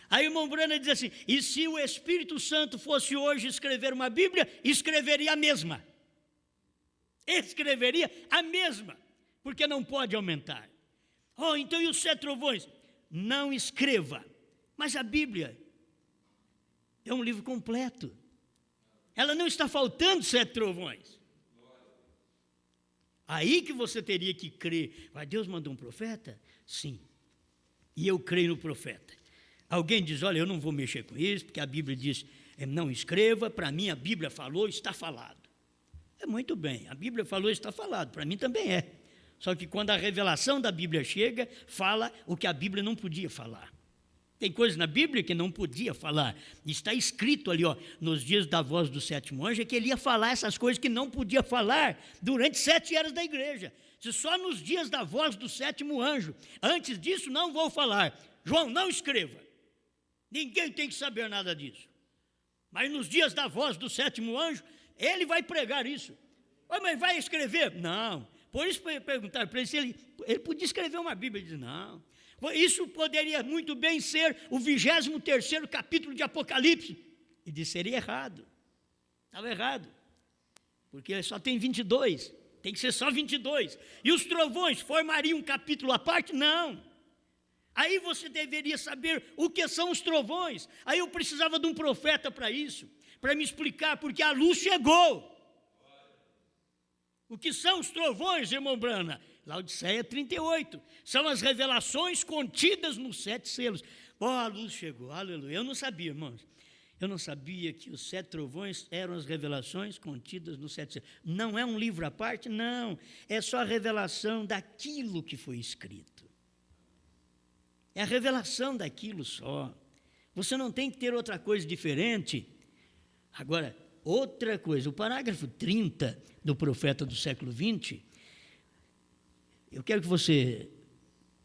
Aí o irmão Brana diz assim, e se o Espírito Santo fosse hoje escrever uma Bíblia, escreveria a mesma. Escreveria a mesma, porque não pode aumentar. Então e os 7 trovões? Não escreva. Mas a Bíblia é um livro completo. Ela não está faltando 7 trovões. Aí que você teria que crer. Mas Deus mandou um profeta? Sim. E eu creio no profeta. Alguém diz, olha, eu não vou mexer com isso, porque a Bíblia diz, não escreva, para mim a Bíblia falou, está falado. É muito bem, a Bíblia falou, está falado, para mim também é. Só que quando a revelação da Bíblia chega, fala o que a Bíblia não podia falar. Tem coisas na Bíblia que não podia falar. Está escrito ali, nos dias da voz do 7º anjo, é que ele ia falar essas coisas que não podia falar durante 7 eras da igreja. Se só nos dias da voz do 7º anjo. Antes disso, não vou falar. João, não escreva. Ninguém tem que saber nada disso. Mas nos dias da voz do 7º anjo, ele vai pregar isso. Mas vai escrever? Não. Por isso perguntaram para ele se ele podia escrever uma Bíblia. Ele disse, não. Isso poderia muito bem ser o 23º capítulo de Apocalipse. E disse, seria errado. Estava errado. Porque só tem 22. Tem que ser só 22. E os trovões formariam um capítulo à parte? Não. Aí você deveria saber o que são os trovões. Aí eu precisava de um profeta para isso, para me explicar, porque a luz chegou. O que são os trovões, irmão Brana? Laodiceia 38. São as revelações contidas nos 7 selos. A luz chegou, aleluia. Eu não sabia, irmãos. Eu não sabia que os 7 trovões eram as revelações contidas nos 7 selos. Não é um livro à parte? Não. É só a revelação daquilo que foi escrito. É a revelação daquilo só. Você não tem que ter outra coisa diferente. Agora, outra coisa, o parágrafo 30 do profeta do século 20, eu quero que você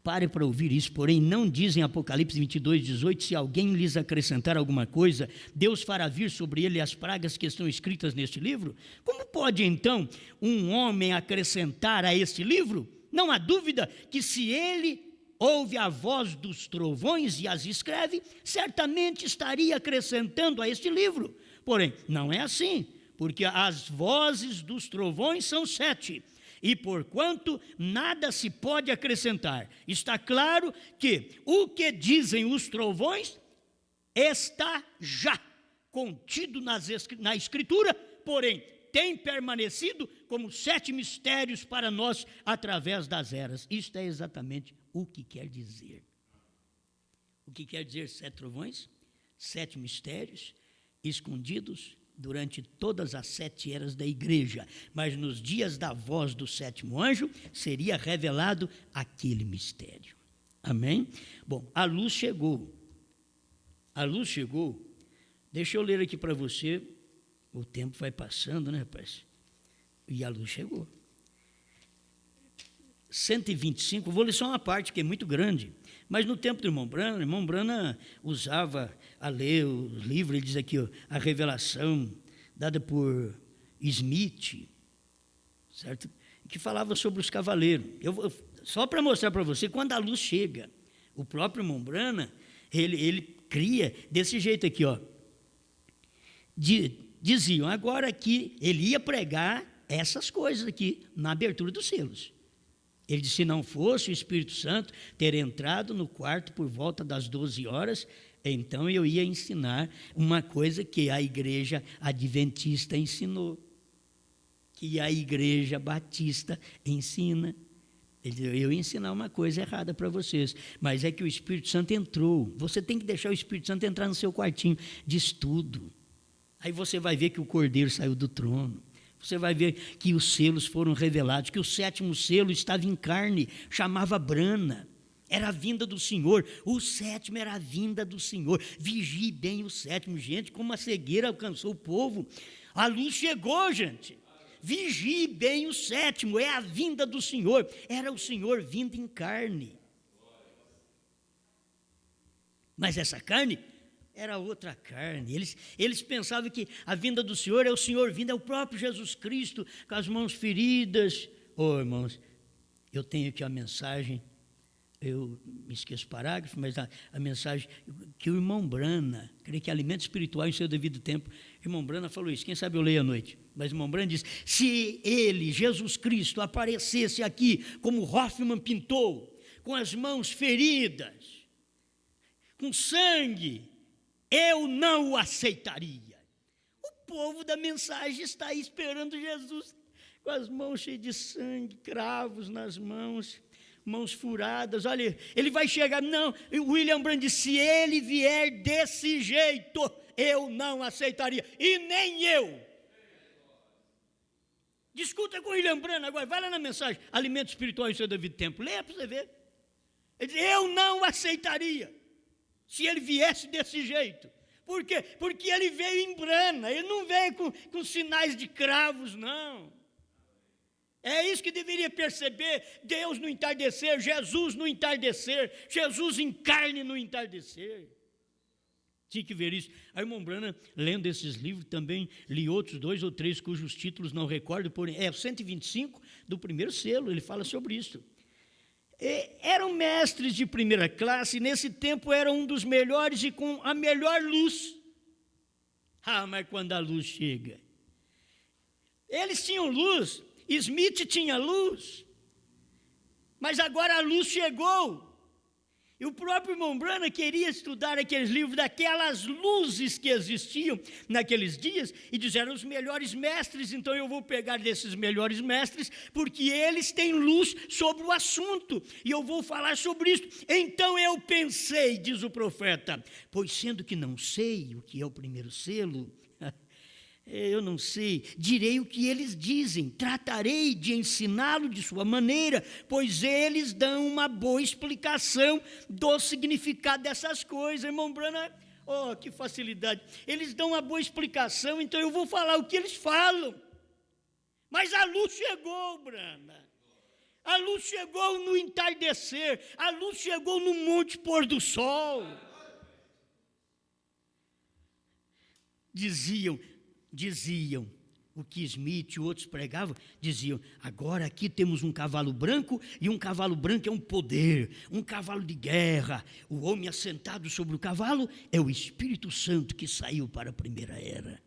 pare para ouvir isso, porém não diz em Apocalipse 22, 18, se alguém lhes acrescentar alguma coisa, Deus fará vir sobre ele as pragas que estão escritas neste livro? Como pode então um homem acrescentar a este livro? Não há dúvida que se ele ouve a voz dos trovões e as escreve, certamente estaria acrescentando a este livro. Porém, não é assim, porque as vozes dos trovões são 7, e porquanto nada se pode acrescentar. Está claro que o que dizem os trovões está já contido na Escritura, porém, tem permanecido como 7 mistérios para nós através das eras. Isto é exatamente o que quer dizer. O que quer dizer 7 trovões? 7 mistérios escondidos durante todas as 7 eras da igreja. Mas nos dias da voz do 7º anjo, seria revelado aquele mistério. Amém? Bom, a luz chegou. A luz chegou. Deixa eu ler aqui para você. O tempo vai passando, né, rapaz? E a luz chegou. 125, vou ler só uma parte que é muito grande, mas no tempo do irmão Brana usava a ler o livro, ele diz aqui, a revelação dada por Smith, certo? Que falava sobre os cavaleiros. Só para mostrar para você, quando a luz chega, o próprio irmão Brana, ele cria desse jeito aqui, diziam agora que ele ia pregar essas coisas aqui na abertura dos selos. Ele disse, se não fosse o Espírito Santo ter entrado no quarto por volta das 12 horas, então eu ia ensinar uma coisa que a igreja adventista ensinou, que a igreja batista ensina. Eu ia ensinar uma coisa errada para vocês, mas é que o Espírito Santo entrou. Você tem que deixar o Espírito Santo entrar no seu quartinho de estudo. Aí você vai ver que o Cordeiro saiu do trono. Você vai ver que os selos foram revelados, que o 7º selo estava em carne, chamava Brana. Era a vinda do Senhor. O 7º era a vinda do Senhor. Vigie bem o 7º. Gente, como a cegueira alcançou o povo. A luz chegou, gente. Vigie bem o 7º, é a vinda do Senhor. Era o Senhor vindo em carne. Mas essa carne era outra carne. Eles pensavam que a vinda do Senhor é o Senhor vindo, é o próprio Jesus Cristo, com as mãos feridas. Irmãos, eu tenho aqui a mensagem, eu me esqueço o parágrafo, mas a mensagem que o irmão Brana, creio que alimento espiritual em seu devido tempo, o irmão Brana falou isso, quem sabe eu leio à noite, mas o irmão Brana disse, se ele, Jesus Cristo, aparecesse aqui como Hoffman pintou, com as mãos feridas, com sangue, eu não o aceitaria. O povo da mensagem está aí esperando Jesus, com as mãos cheias de sangue, cravos nas mãos, mãos furadas. Olha, ele vai chegar, não, William Branham disse, se ele vier desse jeito, eu não aceitaria, e nem eu. Discuta com o William Branham agora, vai lá na mensagem, alimento espiritual em seu devido tempo, leia para você ver. Ele diz, eu não aceitaria, se ele viesse desse jeito. Por quê? Porque ele veio em Brana, ele não veio com sinais de cravos, não. É isso que deveria perceber, Deus no entardecer, Jesus no entardecer, Jesus em carne no entardecer. Tinha que ver isso. A irmã Brana, lendo esses livros, também li outros 2 ou 3 cujos títulos não recordo, porém, é o 125 do primeiro selo, ele fala sobre isso. Eram mestres de primeira classe, nesse tempo eram um dos melhores e com a melhor luz. Mas quando a luz chega, eles tinham luz, Smith tinha luz, mas agora a luz chegou. E o próprio irmão Branham queria estudar aqueles livros daquelas luzes que existiam naqueles dias e disseram os melhores mestres, então eu vou pegar desses melhores mestres, porque eles têm luz sobre o assunto, e eu vou falar sobre isso. Então eu pensei, diz o profeta, pois sendo que não sei o que é o primeiro selo, eu não sei, direi o que eles dizem, tratarei de ensiná-lo de sua maneira, pois eles dão uma boa explicação do significado dessas coisas. Irmão Branham, que facilidade, eles dão uma boa explicação, então eu vou falar o que eles falam. Mas a luz chegou, Branham, a luz chegou no entardecer, a luz chegou no monte pôr do sol. Diziam o que Smith e outros pregavam, diziam, agora aqui temos um cavalo branco, e um cavalo branco é um poder, um cavalo de guerra, o homem assentado sobre o cavalo é o Espírito Santo que saiu para a primeira era.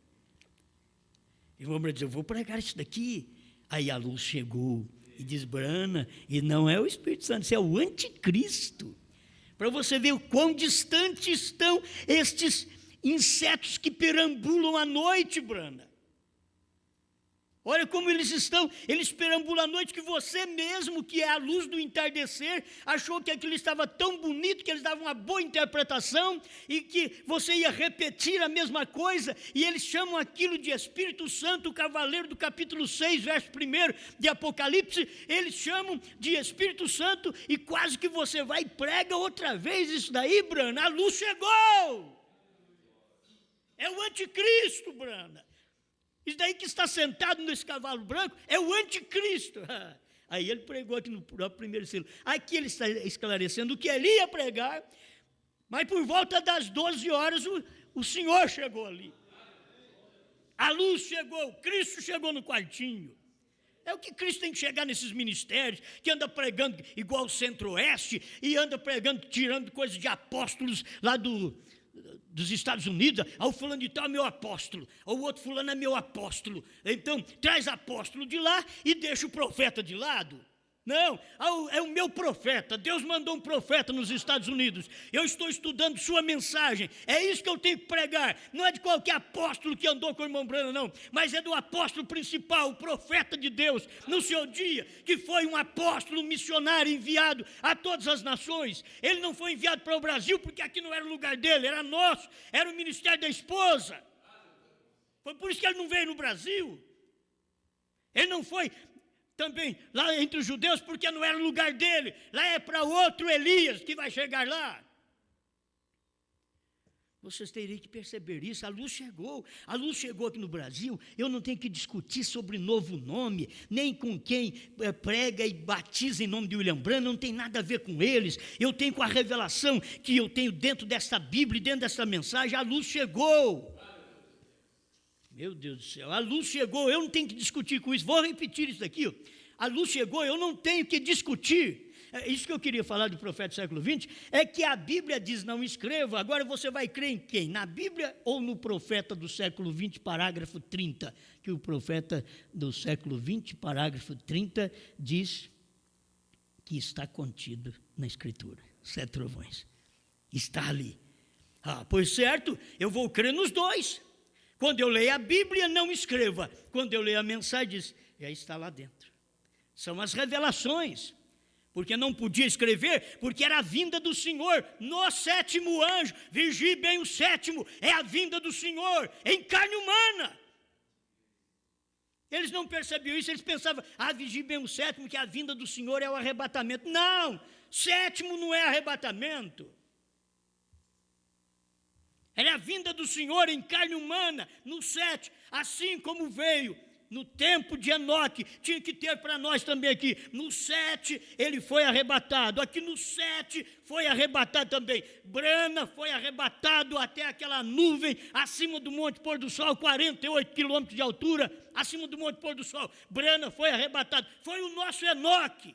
E vamos dizer, eu vou pregar isso daqui. Aí a luz chegou, e diz Branham, e não é o Espírito Santo, isso é o anticristo, para você ver o quão distantes estão estes insetos que perambulam à noite, Branham. Olha como eles estão, eles perambulam à noite, que você mesmo, que é a luz do entardecer, achou que aquilo estava tão bonito, que eles davam uma boa interpretação, e que você ia repetir a mesma coisa, e eles chamam aquilo de Espírito Santo, o cavaleiro do capítulo 6, verso 1 de Apocalipse, eles chamam de Espírito Santo, e quase que você vai e prega outra vez isso daí, Branham, a luz chegou. É o anticristo, Branham. Isso daí que está sentado nesse cavalo branco é o anticristo. Aí ele pregou aqui no próprio primeiro selo. Aqui ele está esclarecendo o que ele ia pregar, mas por volta das 12 horas o Senhor chegou ali. A luz chegou, Cristo chegou no quartinho. É o que Cristo tem que chegar nesses ministérios, que anda pregando igual o Centro-Oeste, e anda pregando, tirando coisas de apóstolos lá dos Estados Unidos. O fulano de tal é meu apóstolo, o outro fulano é meu apóstolo. Então, traz apóstolo de lá e deixa o profeta de lado. Não, é o meu profeta. Deus mandou um profeta nos Estados Unidos. Eu estou estudando sua mensagem. É isso que eu tenho que pregar. Não é de qualquer apóstolo que andou com o irmão Branham, não. Mas é do apóstolo principal, o profeta de Deus, no seu dia, que foi um apóstolo missionário enviado a todas as nações. Ele não foi enviado para o Brasil porque aqui não era o lugar dele, era nosso, era o ministério da esposa. Foi por isso que ele não veio no Brasil. Ele não foi também lá entre os judeus, porque não era o lugar dele. Lá é para outro Elias que vai chegar lá. Vocês teriam que perceber isso. A luz chegou aqui no Brasil. Eu não tenho que discutir sobre novo nome, nem com quem prega e batiza em nome de William Branham, não tem nada a ver com eles. Eu tenho com a revelação que eu tenho dentro dessa Bíblia, dentro dessa mensagem. A luz chegou. Meu Deus do céu, a luz chegou, eu não tenho que discutir com isso. Vou repetir isso aqui, ó. A luz chegou, eu não tenho que discutir. Isso que eu queria falar do profeta do século XX, é que a Bíblia diz não escreva. Agora você vai crer em quem? Na Bíblia ou no profeta do século XX, parágrafo 30? Que o profeta do século XX, parágrafo 30, diz que está contido na Escritura. 7 trovões. Está ali. Pois certo, eu vou crer nos dois. Quando eu leio a Bíblia, não escreva. Quando eu leio a mensagem, diz, já está lá dentro. São as revelações. Porque não podia escrever, porque era a vinda do Senhor. No 7º anjo, vigie bem o 7º, é a vinda do Senhor, em carne humana. Eles não percebiam isso, eles pensavam, vigie bem o 7º, que a vinda do Senhor é o arrebatamento. Não, 7º não é arrebatamento. Era a vinda do Senhor em carne humana, no 7, assim como veio no tempo de Enoque, tinha que ter para nós também aqui. No 7 ele foi arrebatado, aqui no 7 foi arrebatado também. Brana foi arrebatado até aquela nuvem acima do Monte Pôr do Sol, 48 quilômetros de altura, acima do Monte Pôr do Sol. Brana foi arrebatado, foi o nosso Enoque.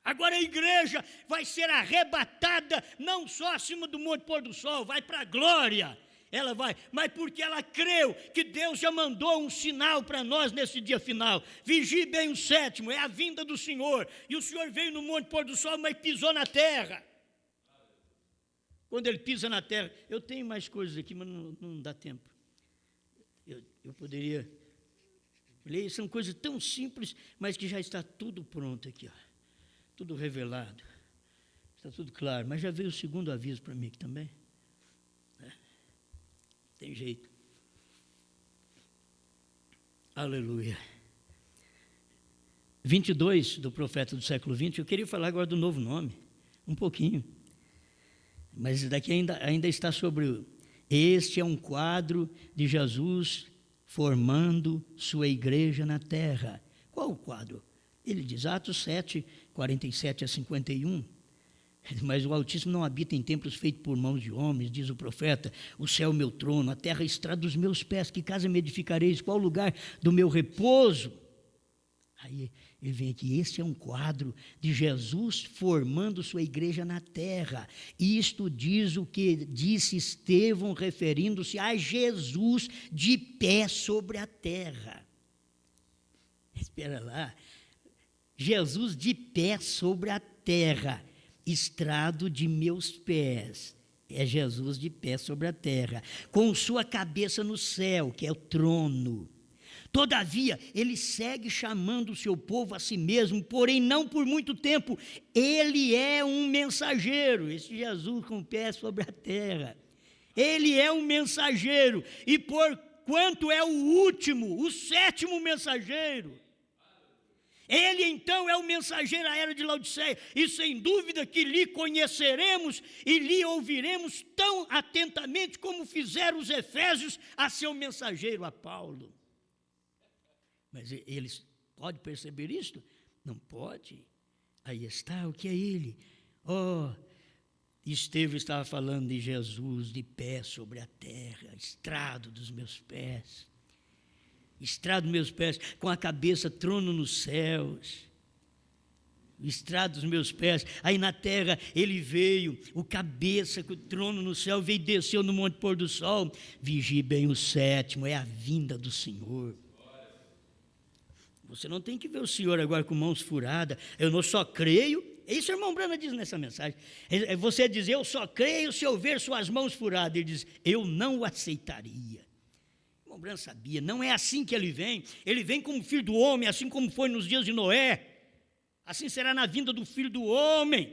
Agora a igreja vai ser arrebatada, não só acima do Monte Pôr do Sol, vai para a glória. Ela vai, mas porque ela creu que Deus já mandou um sinal para nós nesse dia final. Vigie bem o 7º, é a vinda do Senhor. E o Senhor veio no Monte Pôr do Sol, mas pisou na terra. Quando ele pisa na terra, eu tenho mais coisas aqui, mas não dá tempo. Eu poderia ler, são coisas tão simples, mas que já está tudo pronto aqui, ó. Tudo revelado, está tudo claro, mas já veio o segundo aviso para mim aqui também. Tem jeito. Aleluia. 22 do profeta do século XX, eu queria falar agora do novo nome, um pouquinho. Mas daqui ainda está sobre este é um quadro de Jesus formando sua igreja na terra. Qual o quadro? Ele diz, Atos 7, 47 a 51, mas o Altíssimo não habita em templos feitos por mãos de homens, diz o profeta, o céu é o meu trono, a terra é a estrada dos meus pés, que casa me edificareis, qual o lugar do meu repouso? Aí ele vem aqui, este é um quadro de Jesus formando sua igreja na terra. Isto diz o que disse Estevão, referindo-se a Jesus de pé sobre a terra. Espera lá. Jesus de pé sobre a terra, estrado de meus pés. É Jesus de pé sobre a terra, com sua cabeça no céu, que é o trono. Todavia, ele segue chamando o seu povo a si mesmo, porém não por muito tempo. Ele é um mensageiro, esse Jesus com o pé sobre a terra. Ele é um mensageiro, e porquanto é o último, o 7º mensageiro, ele então é o mensageiro à era de Laodiceia, e sem dúvida que lhe conheceremos e lhe ouviremos tão atentamente como fizeram os efésios a seu mensageiro, a Paulo. Mas eles podem perceber isto? Não pode. Aí está, o que é ele? Estevão estava falando de Jesus de pé sobre a terra, estrado dos meus pés. Estrado dos meus pés, com a cabeça trono nos céus. Estrado dos meus pés. Aí na terra ele veio, o cabeça, com o trono no céu, veio e desceu no Monte Pôr do Sol. Vigie bem o 7º, é a vinda do Senhor. Você não tem que ver o Senhor agora com mãos furadas. Eu não só creio. Isso o irmão Brana diz nessa mensagem. Você diz, eu só creio se eu ver suas mãos furadas. Ele diz, eu não o aceitaria. O irmão Brana sabia, não é assim que ele vem. Ele vem como filho do homem, assim como foi nos dias de Noé. Assim será na vinda do filho do homem.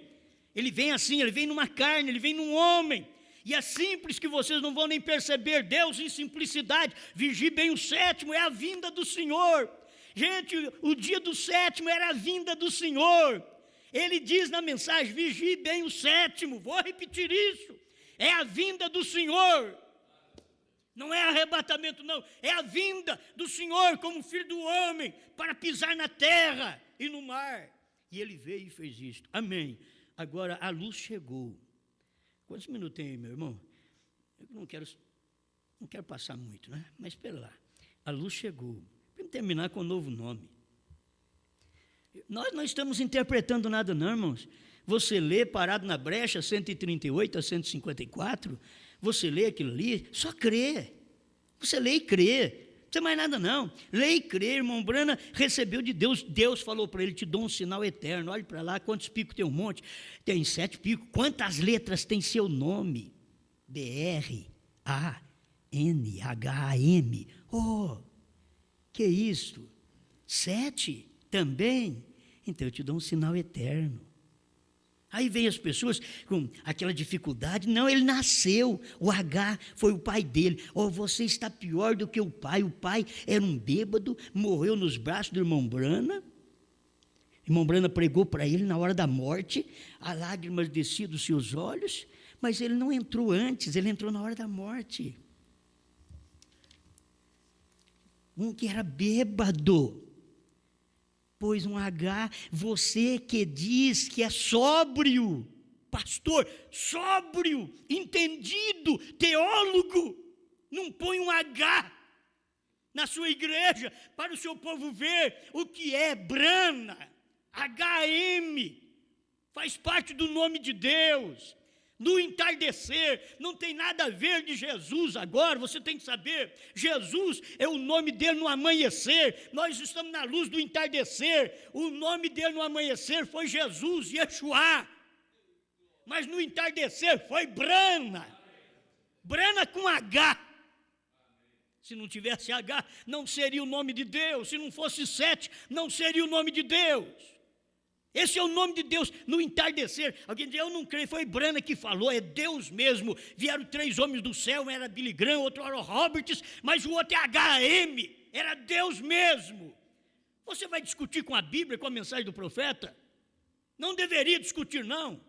Ele vem assim, ele vem numa carne, ele vem num homem. E é simples que vocês não vão nem perceber. Deus em simplicidade. Vigie bem o sétimo, é a vinda do Senhor. Gente, o dia do sétimo era a vinda do Senhor. Ele diz na mensagem, vigie bem o sétimo. Vou repetir isso. É a vinda do Senhor. Não é arrebatamento, não. É a vinda do Senhor como filho do homem para pisar na terra e no mar. E ele veio e fez isto. Amém. Agora a luz chegou. Quantos minutos tem aí, meu irmão? Eu não quero passar muito, né? Mas espera lá. A luz chegou. Vamos terminar com um novo nome. Nós não estamos interpretando nada, não, irmãos. Você lê parado na brecha 138 a 154, você lê aquilo ali, só crê. Você lê e crê. Não precisa mais nada, não. Lê e crê, irmão Brana recebeu de Deus. Deus falou para ele, te dou um sinal eterno. Olhe para lá, quantos picos tem um monte? Tem 7 picos. Quantas letras tem seu nome? B-R-A-N-H-A-M. Oh, que isso? 7 também? Então eu te dou um sinal eterno. Aí vem as pessoas com aquela dificuldade. Não, ele nasceu, o H foi o pai dele. Oh, você está pior do que o pai. O pai era um bêbado, morreu nos braços do irmão Brana. O irmão Brana pregou para ele na hora da morte, as lágrimas desciam dos seus olhos, mas ele não entrou antes, ele entrou na hora da morte. Um que era bêbado. Pois um H, você que diz que é sóbrio, pastor, sóbrio, entendido, teólogo, não põe um H na sua igreja para o seu povo ver o que é Brana, HM, faz parte do nome de Deus. No entardecer, não tem nada a ver de Jesus agora, você tem que saber, Jesus é o nome dele no amanhecer, nós estamos na luz do entardecer, o nome dele no amanhecer foi Jesus, Yeshua, mas no entardecer foi Brana, Brana com H, se não tivesse H, não seria o nome de Deus, se não fosse 7, não seria o nome de Deus. Esse é o nome de Deus no entardecer. Alguém diz, eu não creio, foi Brana que falou, é Deus mesmo. Vieram 3 homens do céu, um era Billy Graham, outro era Roberts, mas o outro é HM, era Deus mesmo. Você vai discutir com a Bíblia, com a mensagem do profeta? Não deveria discutir, não.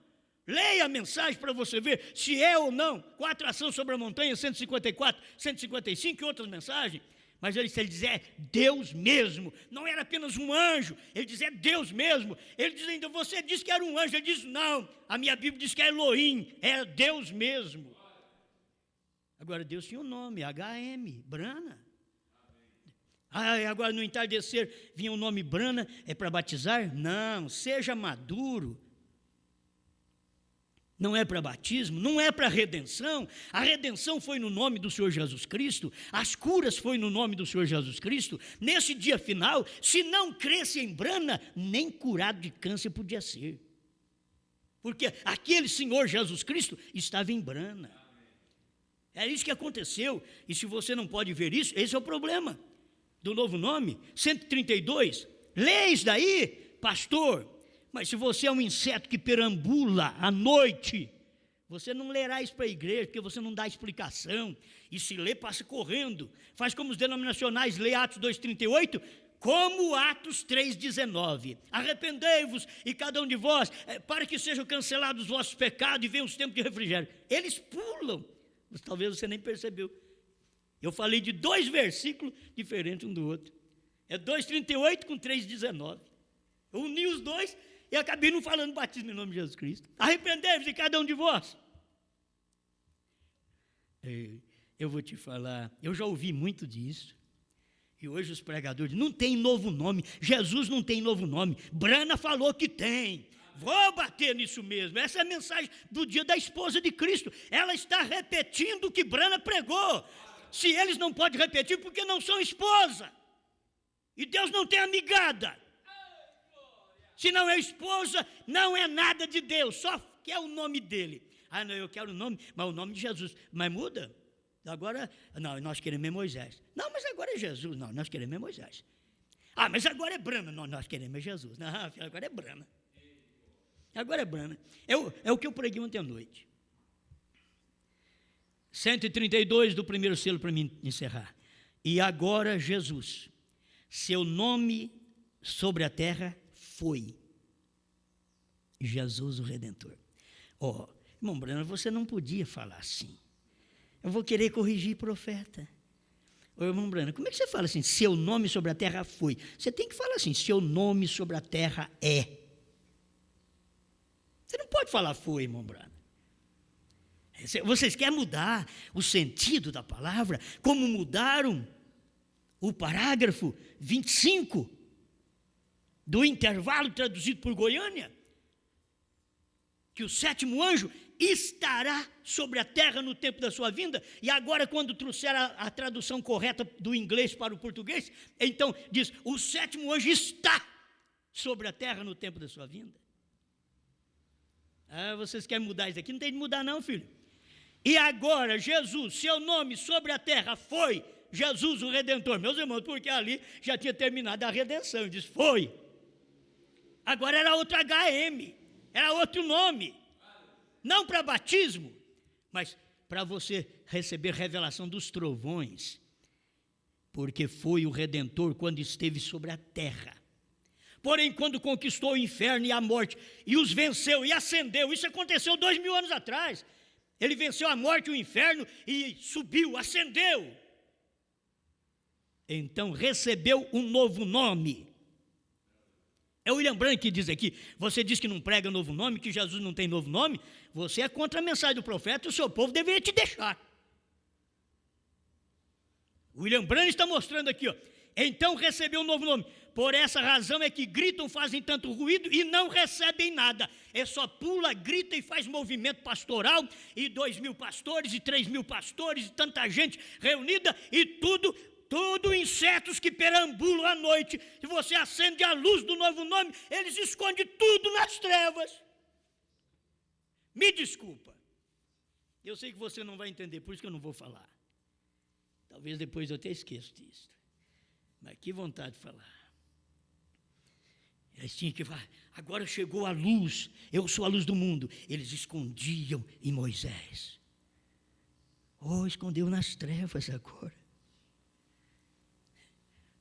Leia a mensagem para você ver se é ou não. Com a atração sobre a montanha, 154, 155 e outras mensagens. Mas ele diz, é Deus mesmo, não era apenas um anjo, ele diz, é Deus mesmo. Ele diz ainda, você disse que era um anjo, ele diz, não, a minha Bíblia diz que é Elohim, é Deus mesmo. Agora, Deus tinha um nome, HM, Brana. Agora no entardecer vinha o nome Brana, é para batizar? Não, seja maduro. Não é para batismo, não é para redenção. A redenção foi no nome do Senhor Jesus Cristo, as curas foi no nome do Senhor Jesus Cristo. Nesse dia final, se não cresce em Brana, nem curado de câncer podia ser. Porque aquele Senhor Jesus Cristo estava em Brana. É isso que aconteceu. E se você não pode ver isso, esse é o problema do novo nome. 132, leis daí, pastor. Mas se você é um inseto que perambula à noite, você não lerá isso para a igreja, porque você não dá explicação. E se lê, passa correndo. Faz como os denominacionais, lê Atos 2,38, como Atos 3,19. Arrependei-vos e cada um de vós, para que sejam cancelados os vossos pecados e venham os tempos de refrigério. Eles pulam, mas talvez você nem percebeu. Eu falei de 2 versículos diferentes um do outro. É 2,38 com 3,19. Eu uni os dois e acabei não falando batismo em nome de Jesus Cristo. Arrependei-vos de cada um de vós. Eu vou te falar, eu já ouvi muito disso. E hoje os pregadores, não tem novo nome. Jesus não tem novo nome. Brana falou que tem. Vou bater nisso mesmo. Essa é a mensagem do dia da esposa de Cristo. Ela está repetindo o que Brana pregou. Se eles não podem repetir, porque não são esposa. E Deus não tem amigada. Se não é esposa, não é nada de Deus, só quer o nome dele. Ah, não, eu quero o nome, mas o nome de Jesus. Mas muda. Agora, não, nós queremos é Moisés. Não, mas agora é Jesus. Não, nós queremos é Moisés. Ah, mas agora é Brana. Não, nós queremos é Jesus. Não, agora é Brana. Agora é Brana. É o que eu preguei ontem à noite. 132 do primeiro selo para mim encerrar. E agora Jesus, seu nome sobre a terra foi Jesus o Redentor. Irmão Brana, você não podia falar assim. Eu vou querer corrigir profeta. Irmão Brana, como é que você fala assim? Seu nome sobre a terra foi. Você tem que falar assim, seu nome sobre a terra é. Você não pode falar foi, irmão Brana. Vocês querem mudar o sentido da palavra, como mudaram o parágrafo 25 do intervalo traduzido por Goiânia? Que o sétimo anjo estará sobre a terra no tempo da sua vinda, e agora quando trouxer a tradução correta do inglês para o português, então diz, o sétimo anjo está sobre a terra no tempo da sua vinda. Ah, vocês querem mudar isso aqui? Não tem de mudar não, filho. E agora Jesus, seu nome sobre a terra foi Jesus o Redentor. Meus irmãos, porque ali já tinha terminado a redenção, diz, foi. Agora era outro HM, era outro nome. Não para batismo, mas para você receber revelação dos trovões, porque foi o Redentor quando esteve sobre a terra. Porém, quando conquistou o inferno e a morte, e os venceu e ascendeu, isso aconteceu 2000 anos atrás, ele venceu a morte e o inferno e subiu, ascendeu. Então recebeu um novo nome. É o William Branham que diz aqui, você diz que não prega novo nome, que Jesus não tem novo nome, você é contra a mensagem do profeta, o seu povo deveria te deixar. O William Branham está mostrando aqui, então recebeu um novo nome. Por essa razão é que gritam, fazem tanto ruído e não recebem nada. É só pula, grita e faz movimento pastoral, e 2.000 pastores, e 3.000 pastores, e tanta gente reunida, e tudo insetos que perambulam à noite. Se você acende a luz do novo nome, eles escondem tudo nas trevas. Me desculpa. Eu sei que você não vai entender, por isso que eu não vou falar. Talvez depois eu até esqueça disso. Mas que vontade de falar. Eles tinham que falar, agora chegou a luz, eu sou a luz do mundo. Eles escondiam em Moisés. Escondeu nas trevas agora.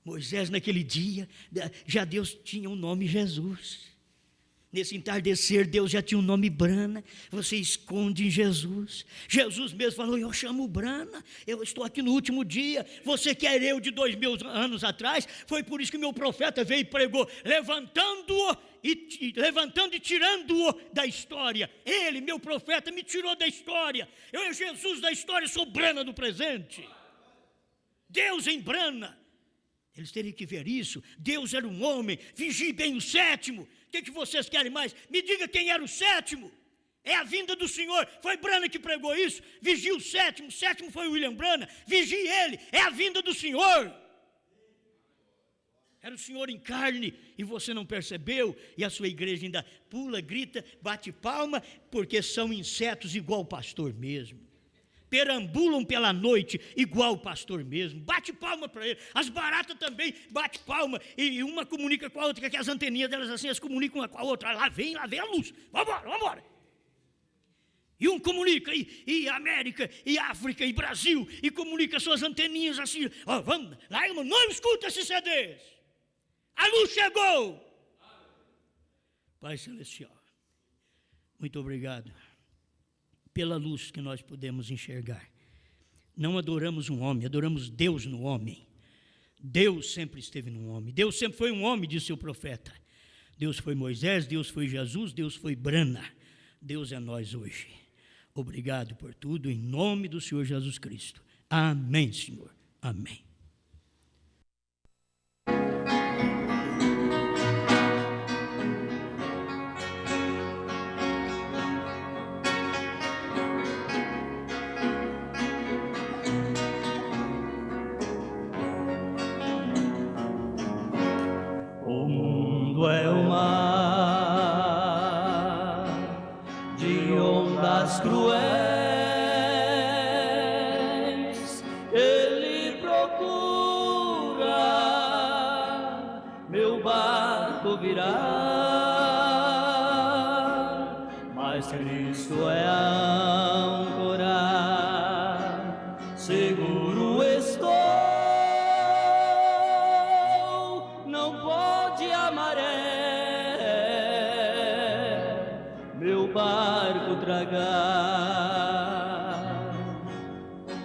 Moisés naquele dia, já Deus tinha o nome Jesus. Nesse entardecer, Deus já tinha o nome Brana. Você esconde em Jesus. Jesus mesmo falou, eu chamo Brana, eu estou aqui no último dia. Você quer eu de 2000 anos atrás? Foi por isso que meu profeta veio e pregou, levantando e tirando-o da história. Ele, meu profeta, me tirou da história. Eu, Jesus da história, sou Brana do presente. Deus em Brana. Eles teriam que ver isso. Deus era um homem, vigie bem o sétimo. O que vocês querem mais? Me diga quem era o sétimo. É a vinda do Senhor. Foi Brana que pregou isso. Vigie o sétimo foi William Brana. Vigie ele, é a vinda do Senhor. Era o Senhor em carne e você não percebeu. E a sua igreja ainda pula, grita, bate palma, porque são insetos igual o pastor mesmo. Perambulam pela noite, igual o pastor mesmo, bate palma para ele. As baratas também bate palma, e uma comunica com a outra, que as anteninhas delas assim, elas comunicam uma com a outra, lá vem a luz, vamos. E um comunica, e América, e África, e Brasil, e comunica suas anteninhas assim, vamos, lá irmão, não escuta esses CDs, a luz chegou. Pai Celestial, muito obrigado pela luz que nós podemos enxergar. Não adoramos um homem, adoramos Deus no homem. Deus sempre esteve no homem. Deus sempre foi um homem, disse o profeta. Deus foi Moisés, Deus foi Jesus, Deus foi Brana. Deus é nós hoje. Obrigado por tudo, em nome do Senhor Jesus Cristo. Amém, Senhor. Amém. ondas cruéis, Ele procura, meu barco virá, mas Cristo é a âncora, seguro estou, não pode a maré meu barco tragar.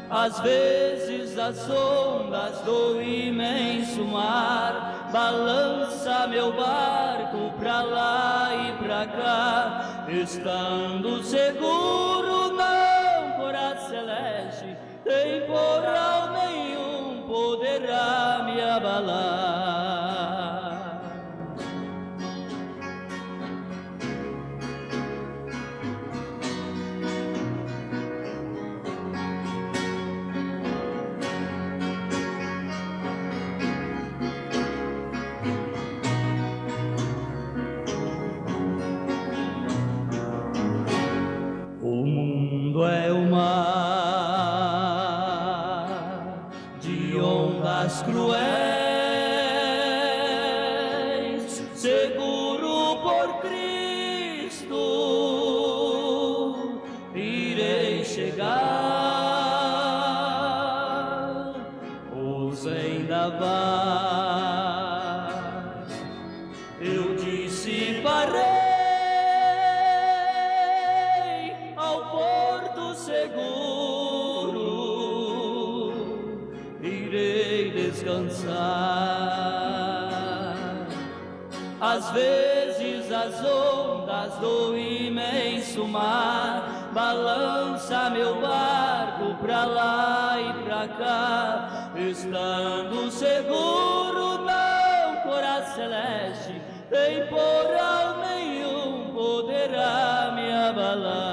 Às vezes as ondas do imenso mar balança meu barco pra lá e pra cá, estando seguro na âncora celeste, temporal nenhum poderá me abalar. O mundo é o mar de ondas cruéis, seguro por Cristo irei chegar, os vendavais eu dissiparei, ao porto seguro irei descansar. Às vezes as ondas do imenso mar balança meu barco pra lá e pra cá, estando seguro na âncora celeste, temporal nenhum poderá me abalar.